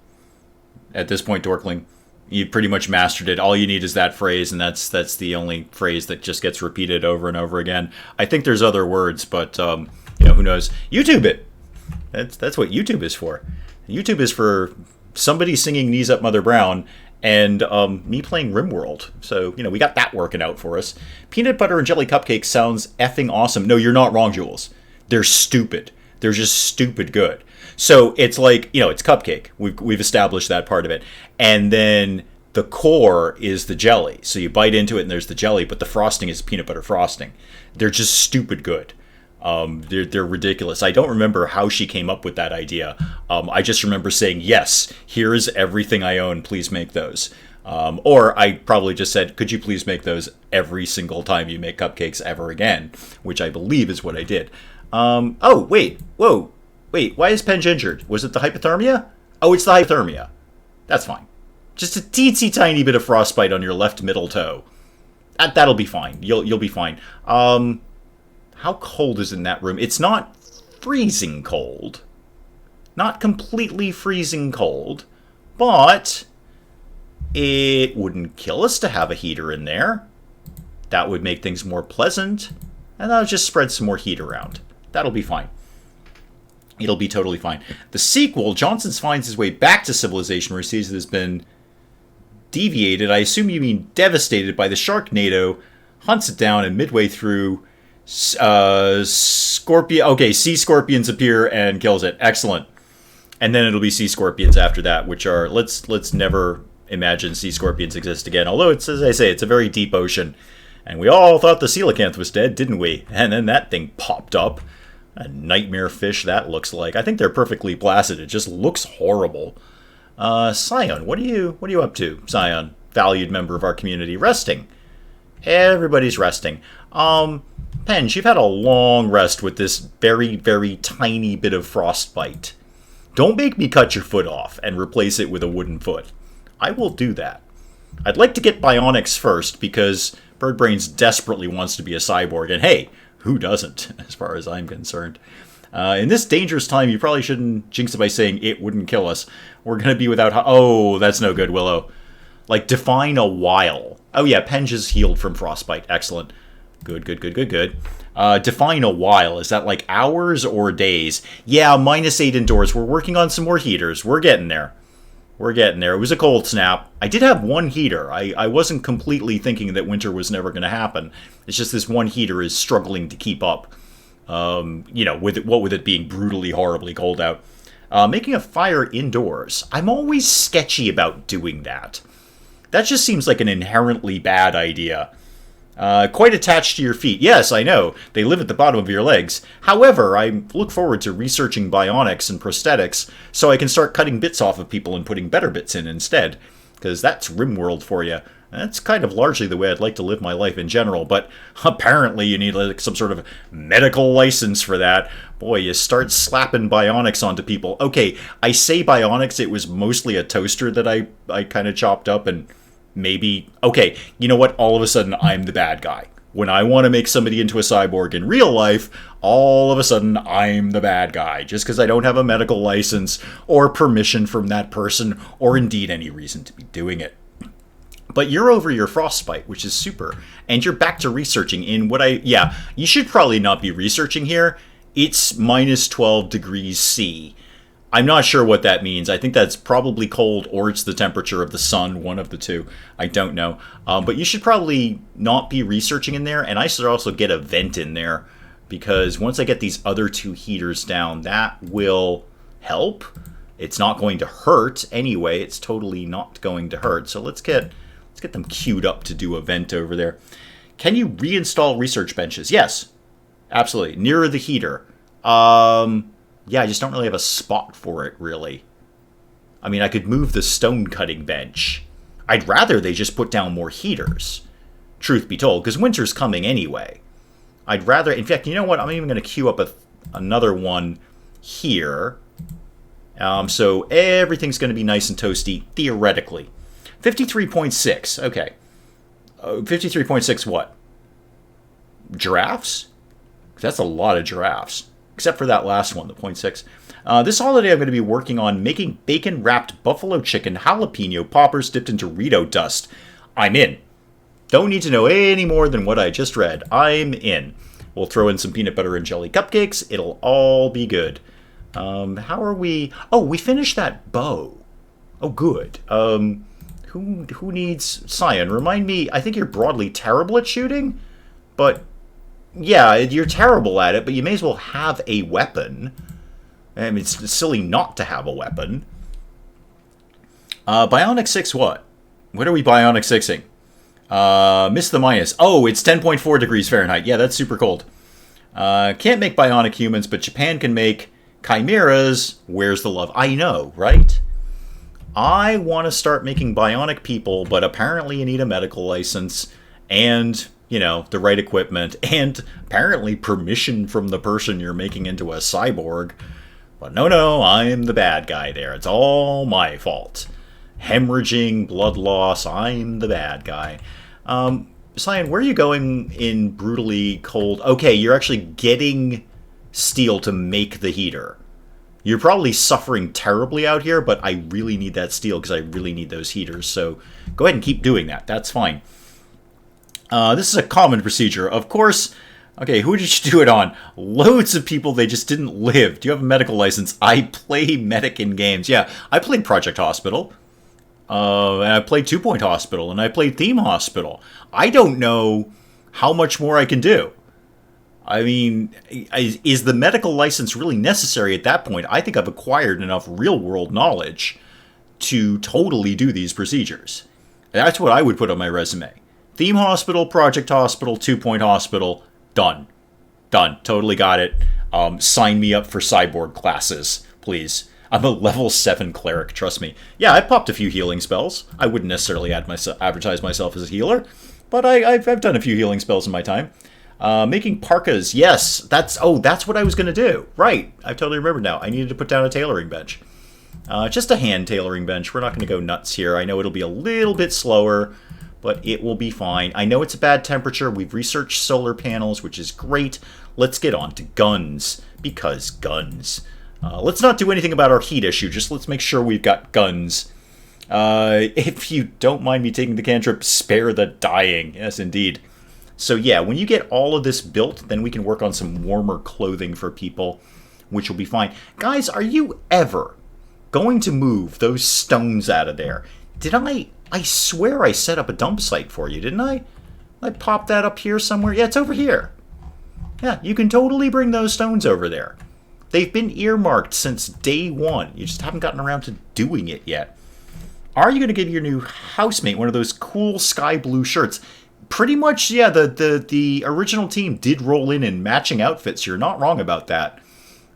At this point, Dorkling. You've pretty much mastered it. All you need is that phrase, and that's the only phrase that just gets repeated over and over again. I think there's other words, but who knows? YouTube it. That's what YouTube is for. YouTube is for somebody singing Knees Up Mother Brown and me playing RimWorld. So, we got that working out for us. Peanut butter and jelly cupcakes sounds effing awesome. No, you're not wrong, Jules. They're stupid. They're just stupid good. So it's like, it's cupcake. We've established that part of it. And then the core is the jelly. So you bite into it and there's the jelly, but the frosting is peanut butter frosting. They're just stupid good. They're ridiculous. I don't remember how she came up with that idea. I just remember saying, yes, here is everything I own. Please make those. Or I probably just said, could you please make those every single time you make cupcakes ever again? Which I believe is what I did. Wait, why is Penge injured? Was it the hypothermia? Oh, it's the hypothermia. That's fine. Just a teensy tiny bit of frostbite on your left middle toe. That'll be fine. You'll be fine. How cold is in that room? It's not freezing cold. Not completely freezing cold. But it wouldn't kill us to have a heater in there. That would make things more pleasant. And that'll just spread some more heat around. That'll be fine. It'll be totally fine. The sequel, Johnson finds his way back to civilization where he sees it has been deviated. I assume you mean devastated by the Sharknado. Hunts it down, and midway through, scorpion. Okay, sea scorpions appear and kills it. Excellent. And then it'll be sea scorpions after that, which are let's never imagine sea scorpions exist again. Although it's, as I say, it's a very deep ocean, and we all thought the coelacanth was dead, didn't we? And then that thing popped up. A nightmare fish that looks like. I think they're perfectly placid. It just looks horrible. Sion, what are you up to? Sion, valued member of our community, resting. Everybody's resting. Penge, you've had a long rest with this very, very tiny bit of frostbite. Don't make me cut your foot off and replace it with a wooden foot. I will do that. I'd like to get bionics first because Birdbrains desperately wants to be a cyborg, and hey, who doesn't, as far as I'm concerned? In this dangerous time, you probably shouldn't jinx it by saying it wouldn't kill us. We're going to be without... Oh, that's no good, Willow. Like, define a while. Oh, yeah, Penge is healed from frostbite. Excellent. Good. Define a while. Is that like hours or days? Yeah, -8 indoors. We're working on some more heaters. We're getting there. It was a cold snap. I did have one heater. I wasn't completely thinking that winter was never going to happen. It's just this one heater is struggling to keep up. With it being brutally, horribly cold out. Making a fire indoors. I'm always sketchy about doing that. That just seems like an inherently bad idea. Quite attached to your feet. Yes, I know. They live at the bottom of your legs. However, I look forward to researching bionics and prosthetics so I can start cutting bits off of people and putting better bits in instead. Because that's RimWorld for you. That's kind of largely the way I'd like to live my life in general, but apparently you need like some sort of medical license for that. Boy, you start slapping bionics onto people. Okay, I say bionics, it was mostly a toaster that I kind of chopped up and maybe... Okay, you know what? All of a sudden, I'm the bad guy. When I want to make somebody into a cyborg in real life, all of a sudden, I'm the bad guy. Just because I don't have a medical license or permission from that person, or indeed any reason to be doing it. But you're over your frostbite, which is super. And you're back to researching in what I... Yeah, you should probably not be researching here. It's minus 12 degrees C. I'm not sure what that means. I think that's probably cold or it's the temperature of the sun, one of the two. I don't know. But you should probably not be researching in there. And I should also get a vent in there. Because once I get these other two heaters down, that will help. It's not going to hurt anyway. It's totally not going to hurt. So let's get them queued up to do a vent over there. Can you reinstall research benches? Yes, absolutely. Nearer the heater. Yeah, I just don't really have a spot for it, really. I mean, I could move the stone cutting bench. I'd rather they just put down more heaters, truth be told, because winter's coming anyway. I'd rather... In fact, you know what? I'm even going to queue up another one here. So everything's going to be nice and toasty, theoretically. 53.6, okay. 53.6 what? Giraffes? That's a lot of giraffes. Except for that last one, the 0.6. This holiday I'm going to be working on making bacon-wrapped buffalo chicken jalapeno poppers dipped into Rito dust. I'm in. Don't need to know any more than what I just read. I'm in. We'll throw in some peanut butter and jelly cupcakes. It'll all be good. How are we... Oh, we finished that bow. Oh, good. Who needs Sion? Remind me, I think you're broadly terrible at shooting, but yeah, you're terrible at it, but you may as well have a weapon. I mean, it's silly not to have a weapon. Bionic 6 what? What are we Bionic 6ing? Miss the minus. Oh, it's 10.4 degrees Fahrenheit. Yeah, that's super cold. Can't make bionic humans, but Japan can make chimeras. Where's the love? I know, right? I want to start making bionic people, but apparently you need a medical license and, you know, the right equipment and apparently permission from the person you're making into a cyborg. But no, I'm the bad guy there. It's all my fault. Hemorrhaging, blood loss, I'm the bad guy. Sion, where are you going in brutally cold? Okay, you're actually getting steel to make the heater. You're probably suffering terribly out here, but I really need that steel because I really need those heaters. So go ahead and keep doing that. That's fine. This is a common procedure. Of course, okay, who did you do it on? Loads of people, they just didn't live. Do you have a medical license? I play medic in games. Yeah, I played Project Hospital. And I played 2 Point Hospital. And I played Theme Hospital. I don't know how much more I can do. I mean, is the medical license really necessary at that point? I think I've acquired enough real-world knowledge to totally do these procedures. That's what I would put on my resume. Theme Hospital, Project Hospital, 2 Point Hospital, done. Done. Totally got it. Sign me up for cyborg classes, please. I'm a level 7 cleric, trust me. Yeah, I popped a few healing spells. I wouldn't necessarily advertise myself as a healer, but I've done a few healing spells in my time. Making parkas, yes, that's what I was going to do. Right, I totally remember now. I needed to put down a tailoring bench. Just a hand tailoring bench. We're not going to go nuts here. I know it'll be a little bit slower, but it will be fine. I know it's a bad temperature. We've researched solar panels, which is great. Let's get on to guns, because guns. Let's not do anything about our heat issue. Just let's make sure we've got guns. If you don't mind me taking the cantrip, spare the dying. Yes, indeed. So yeah, when you get all of this built, then we can work on some warmer clothing for people, which will be fine. Guys, are you ever going to move those stones out of there? Did I swear I set up a dump site for you, didn't I? I popped that up here somewhere. Yeah, it's over here. Yeah, you can totally bring those stones over there. They've been earmarked since day one. You just haven't gotten around to doing it yet. Are you going to give your new housemate one of those cool sky blue shirts? Pretty much, yeah, the original team did roll in matching outfits. You're not wrong about that.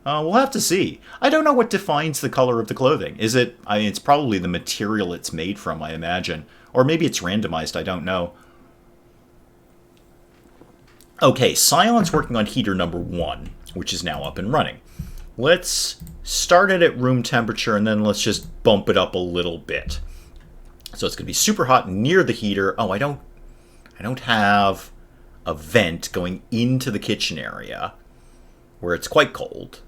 We'll have to see. I don't know what defines the color of the clothing. Is it... I mean, it's probably the material it's made from, I imagine. Or maybe it's randomized, I don't know. Okay, Sion's working on heater number 1, which is now up and running. Let's start it at room temperature, and then let's just bump it up a little bit. So it's going to be super hot near the heater. Oh, I don't have a vent going into the kitchen area where it's quite cold.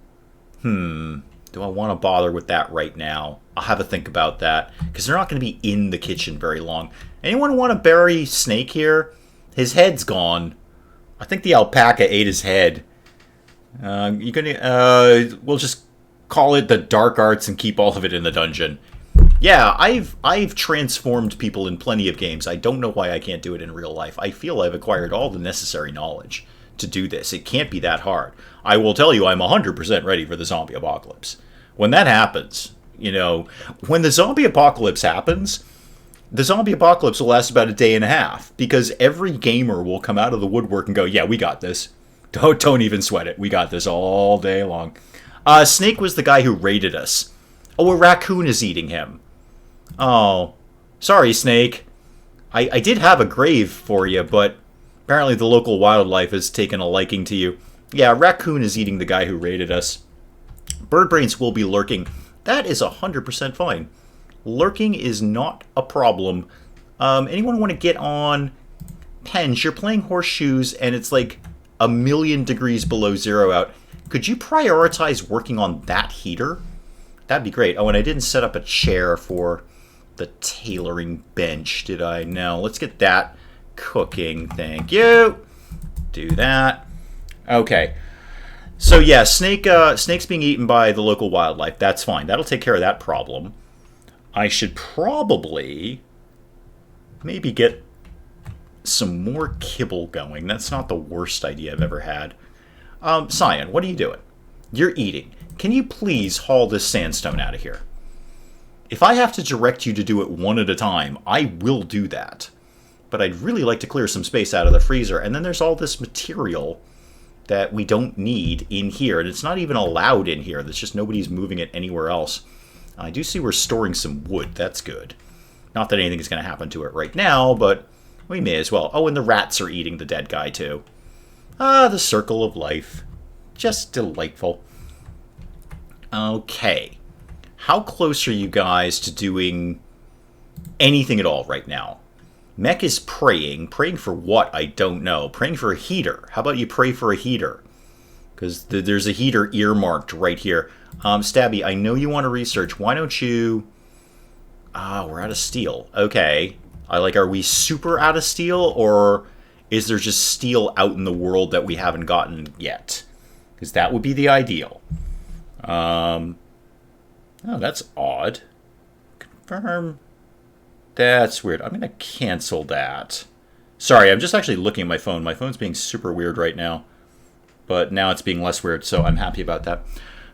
Do I want to bother with that right now? I'll have a think about that, because they're not going to be in the kitchen very long. Anyone want to bury Snake here? His head's gone. I think the alpaca ate his head. We'll just call it the dark arts and keep all of it in the dungeon. Yeah, I've transformed people in plenty of games. I don't know why I can't do it in real life. I feel I've acquired all the necessary knowledge to do this. It can't be that hard. I will tell you, I'm 100% ready for the zombie apocalypse. When that happens, when the zombie apocalypse happens, the zombie apocalypse will last about a day and a half, because every gamer will come out of the woodwork and go, yeah, we got this. Don't even sweat it. We got this all day long. Snake was the guy who raided us. Oh, a raccoon is eating him. Oh, sorry, Snake. I did have a grave for you, but apparently the local wildlife has taken a liking to you. Yeah, raccoon is eating the guy who raided us. Bird brains will be lurking. That is 100% fine. Lurking is not a problem. Anyone want to get on Pens? You're playing horseshoes, and it's like 1,000,000 degrees below zero out. Could you prioritize working on that heater? That'd be great. Oh, and I didn't set up a chair for the tailoring bench, did I? No. Let's get that cooking. Thank you. Do that. Okay. So yeah, Snake's being eaten by the local wildlife. That's fine. That'll take care of that problem. I should probably maybe get some more kibble going. That's not the worst idea I've ever had. Sion, what are you doing? You're eating. Can you please haul this sandstone out of here? If I have to direct you to do it one at a time, I will do that. But I'd really like to clear some space out of the freezer. And then there's all this material that we don't need in here. And it's not even allowed in here. There's just nobody's moving it anywhere else. I do see we're storing some wood. That's good. Not that anything is going to happen to it right now, but we may as well. Oh, and the rats are eating the dead guy, too. Ah, the circle of life. Just delightful. Okay. How close are you guys to doing anything at all right now? Mech is praying. Praying for what? I don't know. Praying for a heater. How about you pray for a heater? Because there's a heater earmarked right here. Stabby, I know you want to research. Why don't you... we're out of steel. Okay. Are we super out of steel? Or is there just steel out in the world that we haven't gotten yet? Because that would be the ideal. Oh, that's odd. Confirm. That's weird. I'm going to cancel that. Sorry, I'm just actually looking at my phone. My phone's being super weird right now. But now it's being less weird, so I'm happy about that.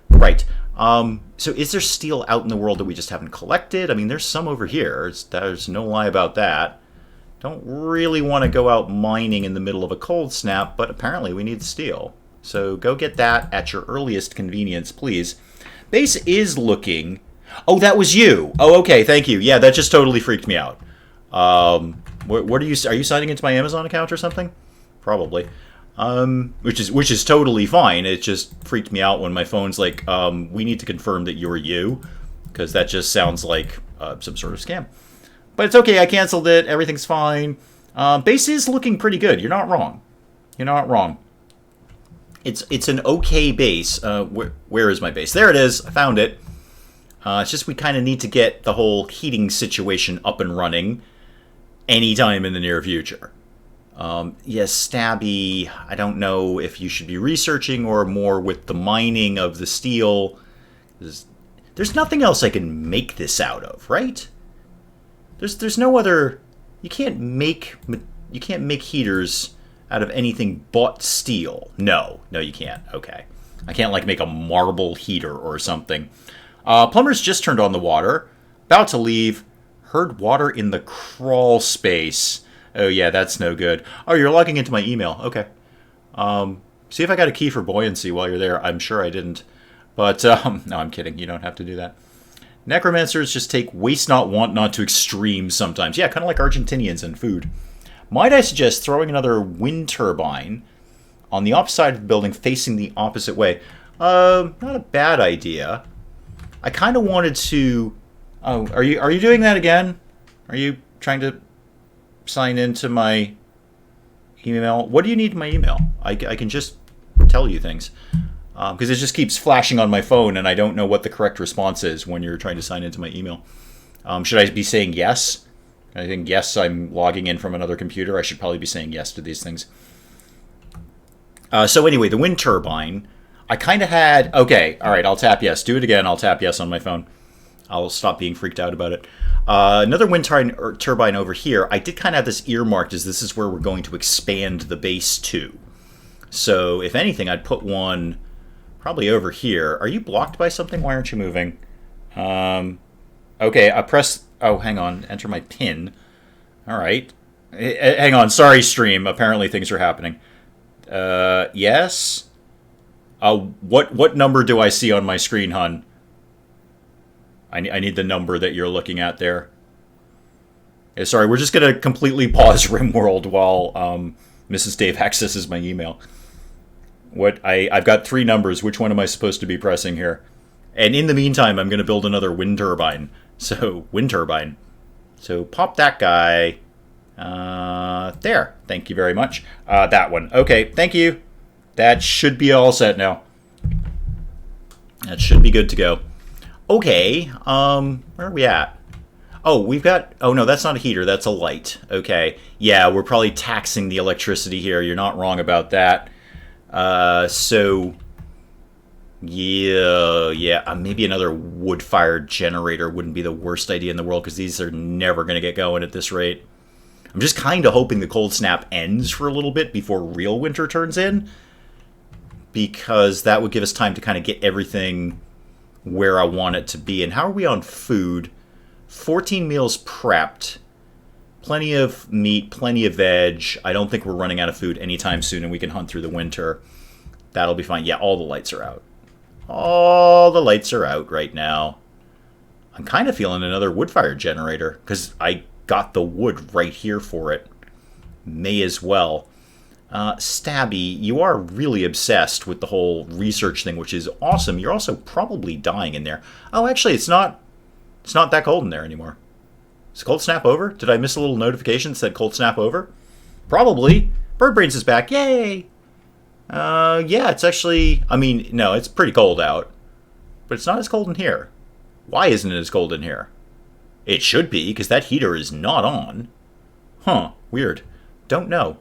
Right. So is there steel out in the world that we just haven't collected? I mean, there's some over here. There's no lie about that. Don't really want to go out mining in the middle of a cold snap, but apparently we need steel. So go get that at your earliest convenience, please. Base is looking... Oh, that was you! Oh, okay, thank you. Yeah, that just totally freaked me out. What are you signing into my Amazon account or something? Probably. Which is totally fine. It just freaked me out when my phone's like, we need to confirm that you're you, because that just sounds like some sort of scam. But it's okay, I canceled it, everything's fine. Base is looking pretty good, you're not wrong. You're not wrong. It's an okay base. Where is my base? There it is, I found it. It's just we kind of need to get the whole heating situation up and running anytime in the near future. Yes, Stabby, I don't know if you should be researching or more with the mining of the steel. There's nothing else I can make this out of, right? There's no other... You can't make heaters out of anything but steel. No, you can't. Okay. I can't, make a marble heater or something. Plumber's just turned on the water. About to leave. Heard water in the crawl space. Oh, yeah, that's no good. Oh, you're logging into my email. Okay. See if I got a key for buoyancy while you're there. I'm sure I didn't. But, no, I'm kidding. You don't have to do that. Necromancers just take waste not, want not to extremes sometimes. Yeah, kind of like Argentinians and food. Might I suggest throwing another wind turbine on the opposite side of the building facing the opposite way? Not a bad idea. I kind of wanted to... Oh, are you doing that again? Are you trying to sign into my email? What do you need in my email? I can just tell you things. Because it just keeps flashing on my phone, and I don't know what the correct response is when you're trying to sign into my email. Should I be saying yes? I think yes, I'm logging in from another computer. I should probably be saying yes to these things. So anyway, the wind turbine. I kind of had... Okay, all right, I'll tap yes. Do it again. I'll tap yes on my phone. I'll stop being freaked out about it. Another wind turbine over here. I did kind of have this earmarked as this is where we're going to expand the base to. So if anything, I'd put one probably over here. Are you blocked by something? Why aren't you moving? Okay, I press... Oh, hang on. Enter my PIN. All right. Hang on. Sorry, stream. Apparently things are happening. Yes? What number do I see on my screen, hun? I need the number that you're looking at there. Sorry, we're just going to completely pause RimWorld while Mrs. Dave accesses my email. I've got 3 numbers. Which one am I supposed to be pressing here? And in the meantime, I'm going to build another wind turbine. So, wind turbine. So, pop that guy. There. Thank you very much. That one. Okay, thank you. That should be all set now. That should be good to go. Okay, where are we at? Oh, we've got... Oh, no, that's not a heater. That's a light. Okay. Yeah, we're probably taxing the electricity here. You're not wrong about that. So... Yeah, maybe another wood-fired generator wouldn't be the worst idea in the world, because these are never going to get going at this rate. I'm just kind of hoping the cold snap ends for a little bit before real winter turns in, because that would give us time to kind of get everything where I want it to be. And how are we on food? 14 meals prepped. Plenty of meat, plenty of veg. I don't think we're running out of food anytime soon, and we can hunt through the winter. That'll be fine. Yeah, all the lights are out. All the lights are out right now. I'm kind of feeling another wood-fired generator, because I got the wood right here for it. May as well. Stabby, you are really obsessed with the whole research thing, which is awesome. You're also probably dying in there. Oh, actually, it's not that cold in there anymore. Is cold snap over? Did I miss a little notification that said cold snap over? Probably. Bird Brains is back. Yay! Yeah, it's actually... I mean, no, it's pretty cold out. But it's not as cold in here. Why isn't it as cold in here? It should be, because that heater is not on. Huh, weird. Don't know.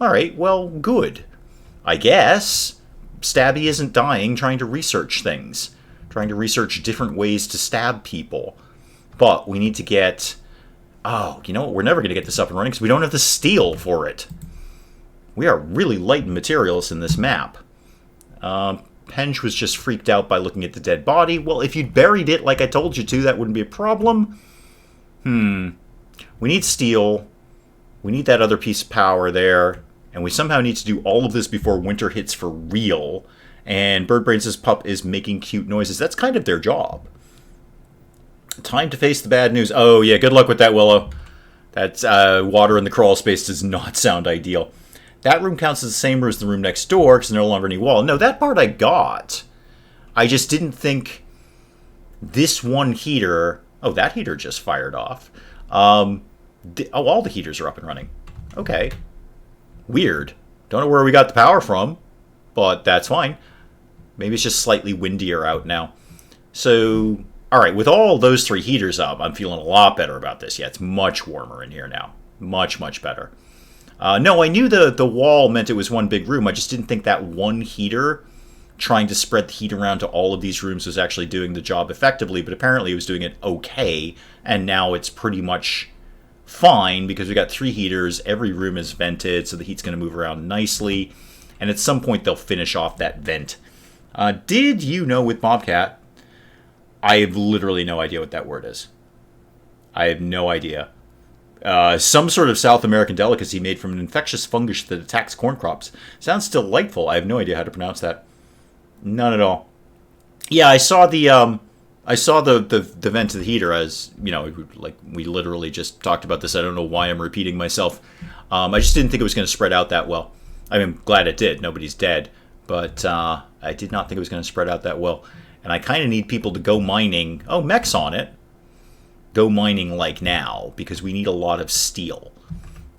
Alright, well, good. I guess Stabby isn't dying trying to research things. Trying to research different ways to stab people. But we need to get... Oh, you know what? We're never going to get this up and running because we don't have the steel for it. We are really light in materials in this map. Penge was just freaked out by looking at the dead body. Well, if you'd buried it like I told you to, that wouldn't be a problem. We need steel. We need that other piece of power there. And we somehow need to do all of this before winter hits for real. And Birdbrains' pup is making cute noises. That's kind of their job. Time to face the bad news. Oh, yeah, good luck with that, Willow. That's water in the crawl space does not sound ideal. That room counts as the same room as the room next door because there's no longer any wall. No, that part I got. I just didn't think this one heater... Oh, that heater just fired off. Oh, all the heaters are up and running. Okay. Weird. Don't know where we got the power from, but that's fine. Maybe it's just slightly windier out now. So, alright, with all those 3 heaters up, I'm feeling a lot better about this. Yeah, it's much warmer in here now. Much, much better. No, I knew the wall meant it was one big room. I just didn't think that one heater trying to spread the heat around to all of these rooms was actually doing the job effectively, but apparently it was doing it okay, and now it's pretty much fine because we got 3 heaters, every room is vented, so the heat's going to move around nicely, and at some point they'll finish off that vent. Did you know with Bobcat, I have literally no idea what that word is. I have no idea. Some sort of South American delicacy made from an infectious fungus that attacks corn crops. Sounds delightful. I have no idea how to pronounce that. None at all. Yeah, I saw the vent to the heater, as you know, like we literally just talked about this. I don't know why I'm repeating myself. I just didn't think it was going to spread out that well. I mean, I'm glad it did. Nobody's dead, but I did not think it was going to spread out that well. And I kind of need people to go mining. Oh, mech's on it. Go mining like now, because we need a lot of steel.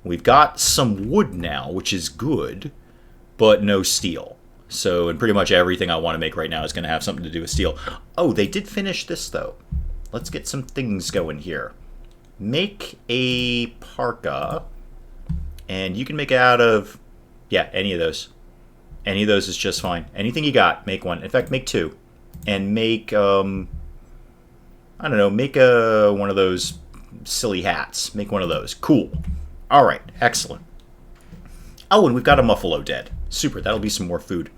We've got some wood now, which is good, but no steel. So, and pretty much everything I want to make right now is going to have something to do with steel. Oh, they did finish this, though. Let's get some things going here. Make a parka, and you can make it out of, yeah, any of those. Any of those is just fine. Anything you got, make one. In fact, make two. And make, I don't know, make one of those silly hats. Make one of those. Cool. All right, excellent. Oh, and we've got a muffalo dead. Super, that'll be some more food.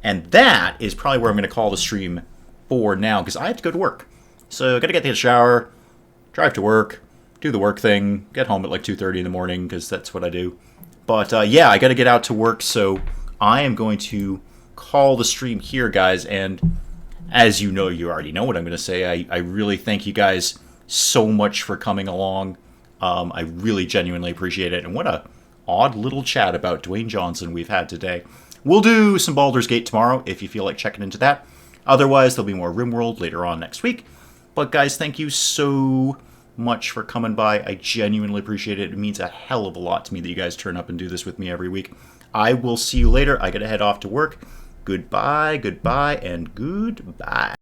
And that is probably where I'm going to call the stream for now, because I have to go to work. So I got to get in the shower, drive to work, do the work thing, get home at like 2:30 in the morning, because that's what I do. But yeah, I got to get out to work, so I am going to call the stream here, guys. And as you know, you already know what I'm going to say. I really thank you guys so much for coming along. I really genuinely appreciate it. And what a odd little chat about Dwayne Johnson we've had today. We'll do some Baldur's Gate tomorrow if you feel like checking into that. Otherwise, there'll be more RimWorld later on next week. But guys, thank you so much for coming by. I genuinely appreciate it. It means a hell of a lot to me that you guys turn up and do this with me every week. I will see you later. I gotta head off to work. Goodbye, goodbye, and goodbye.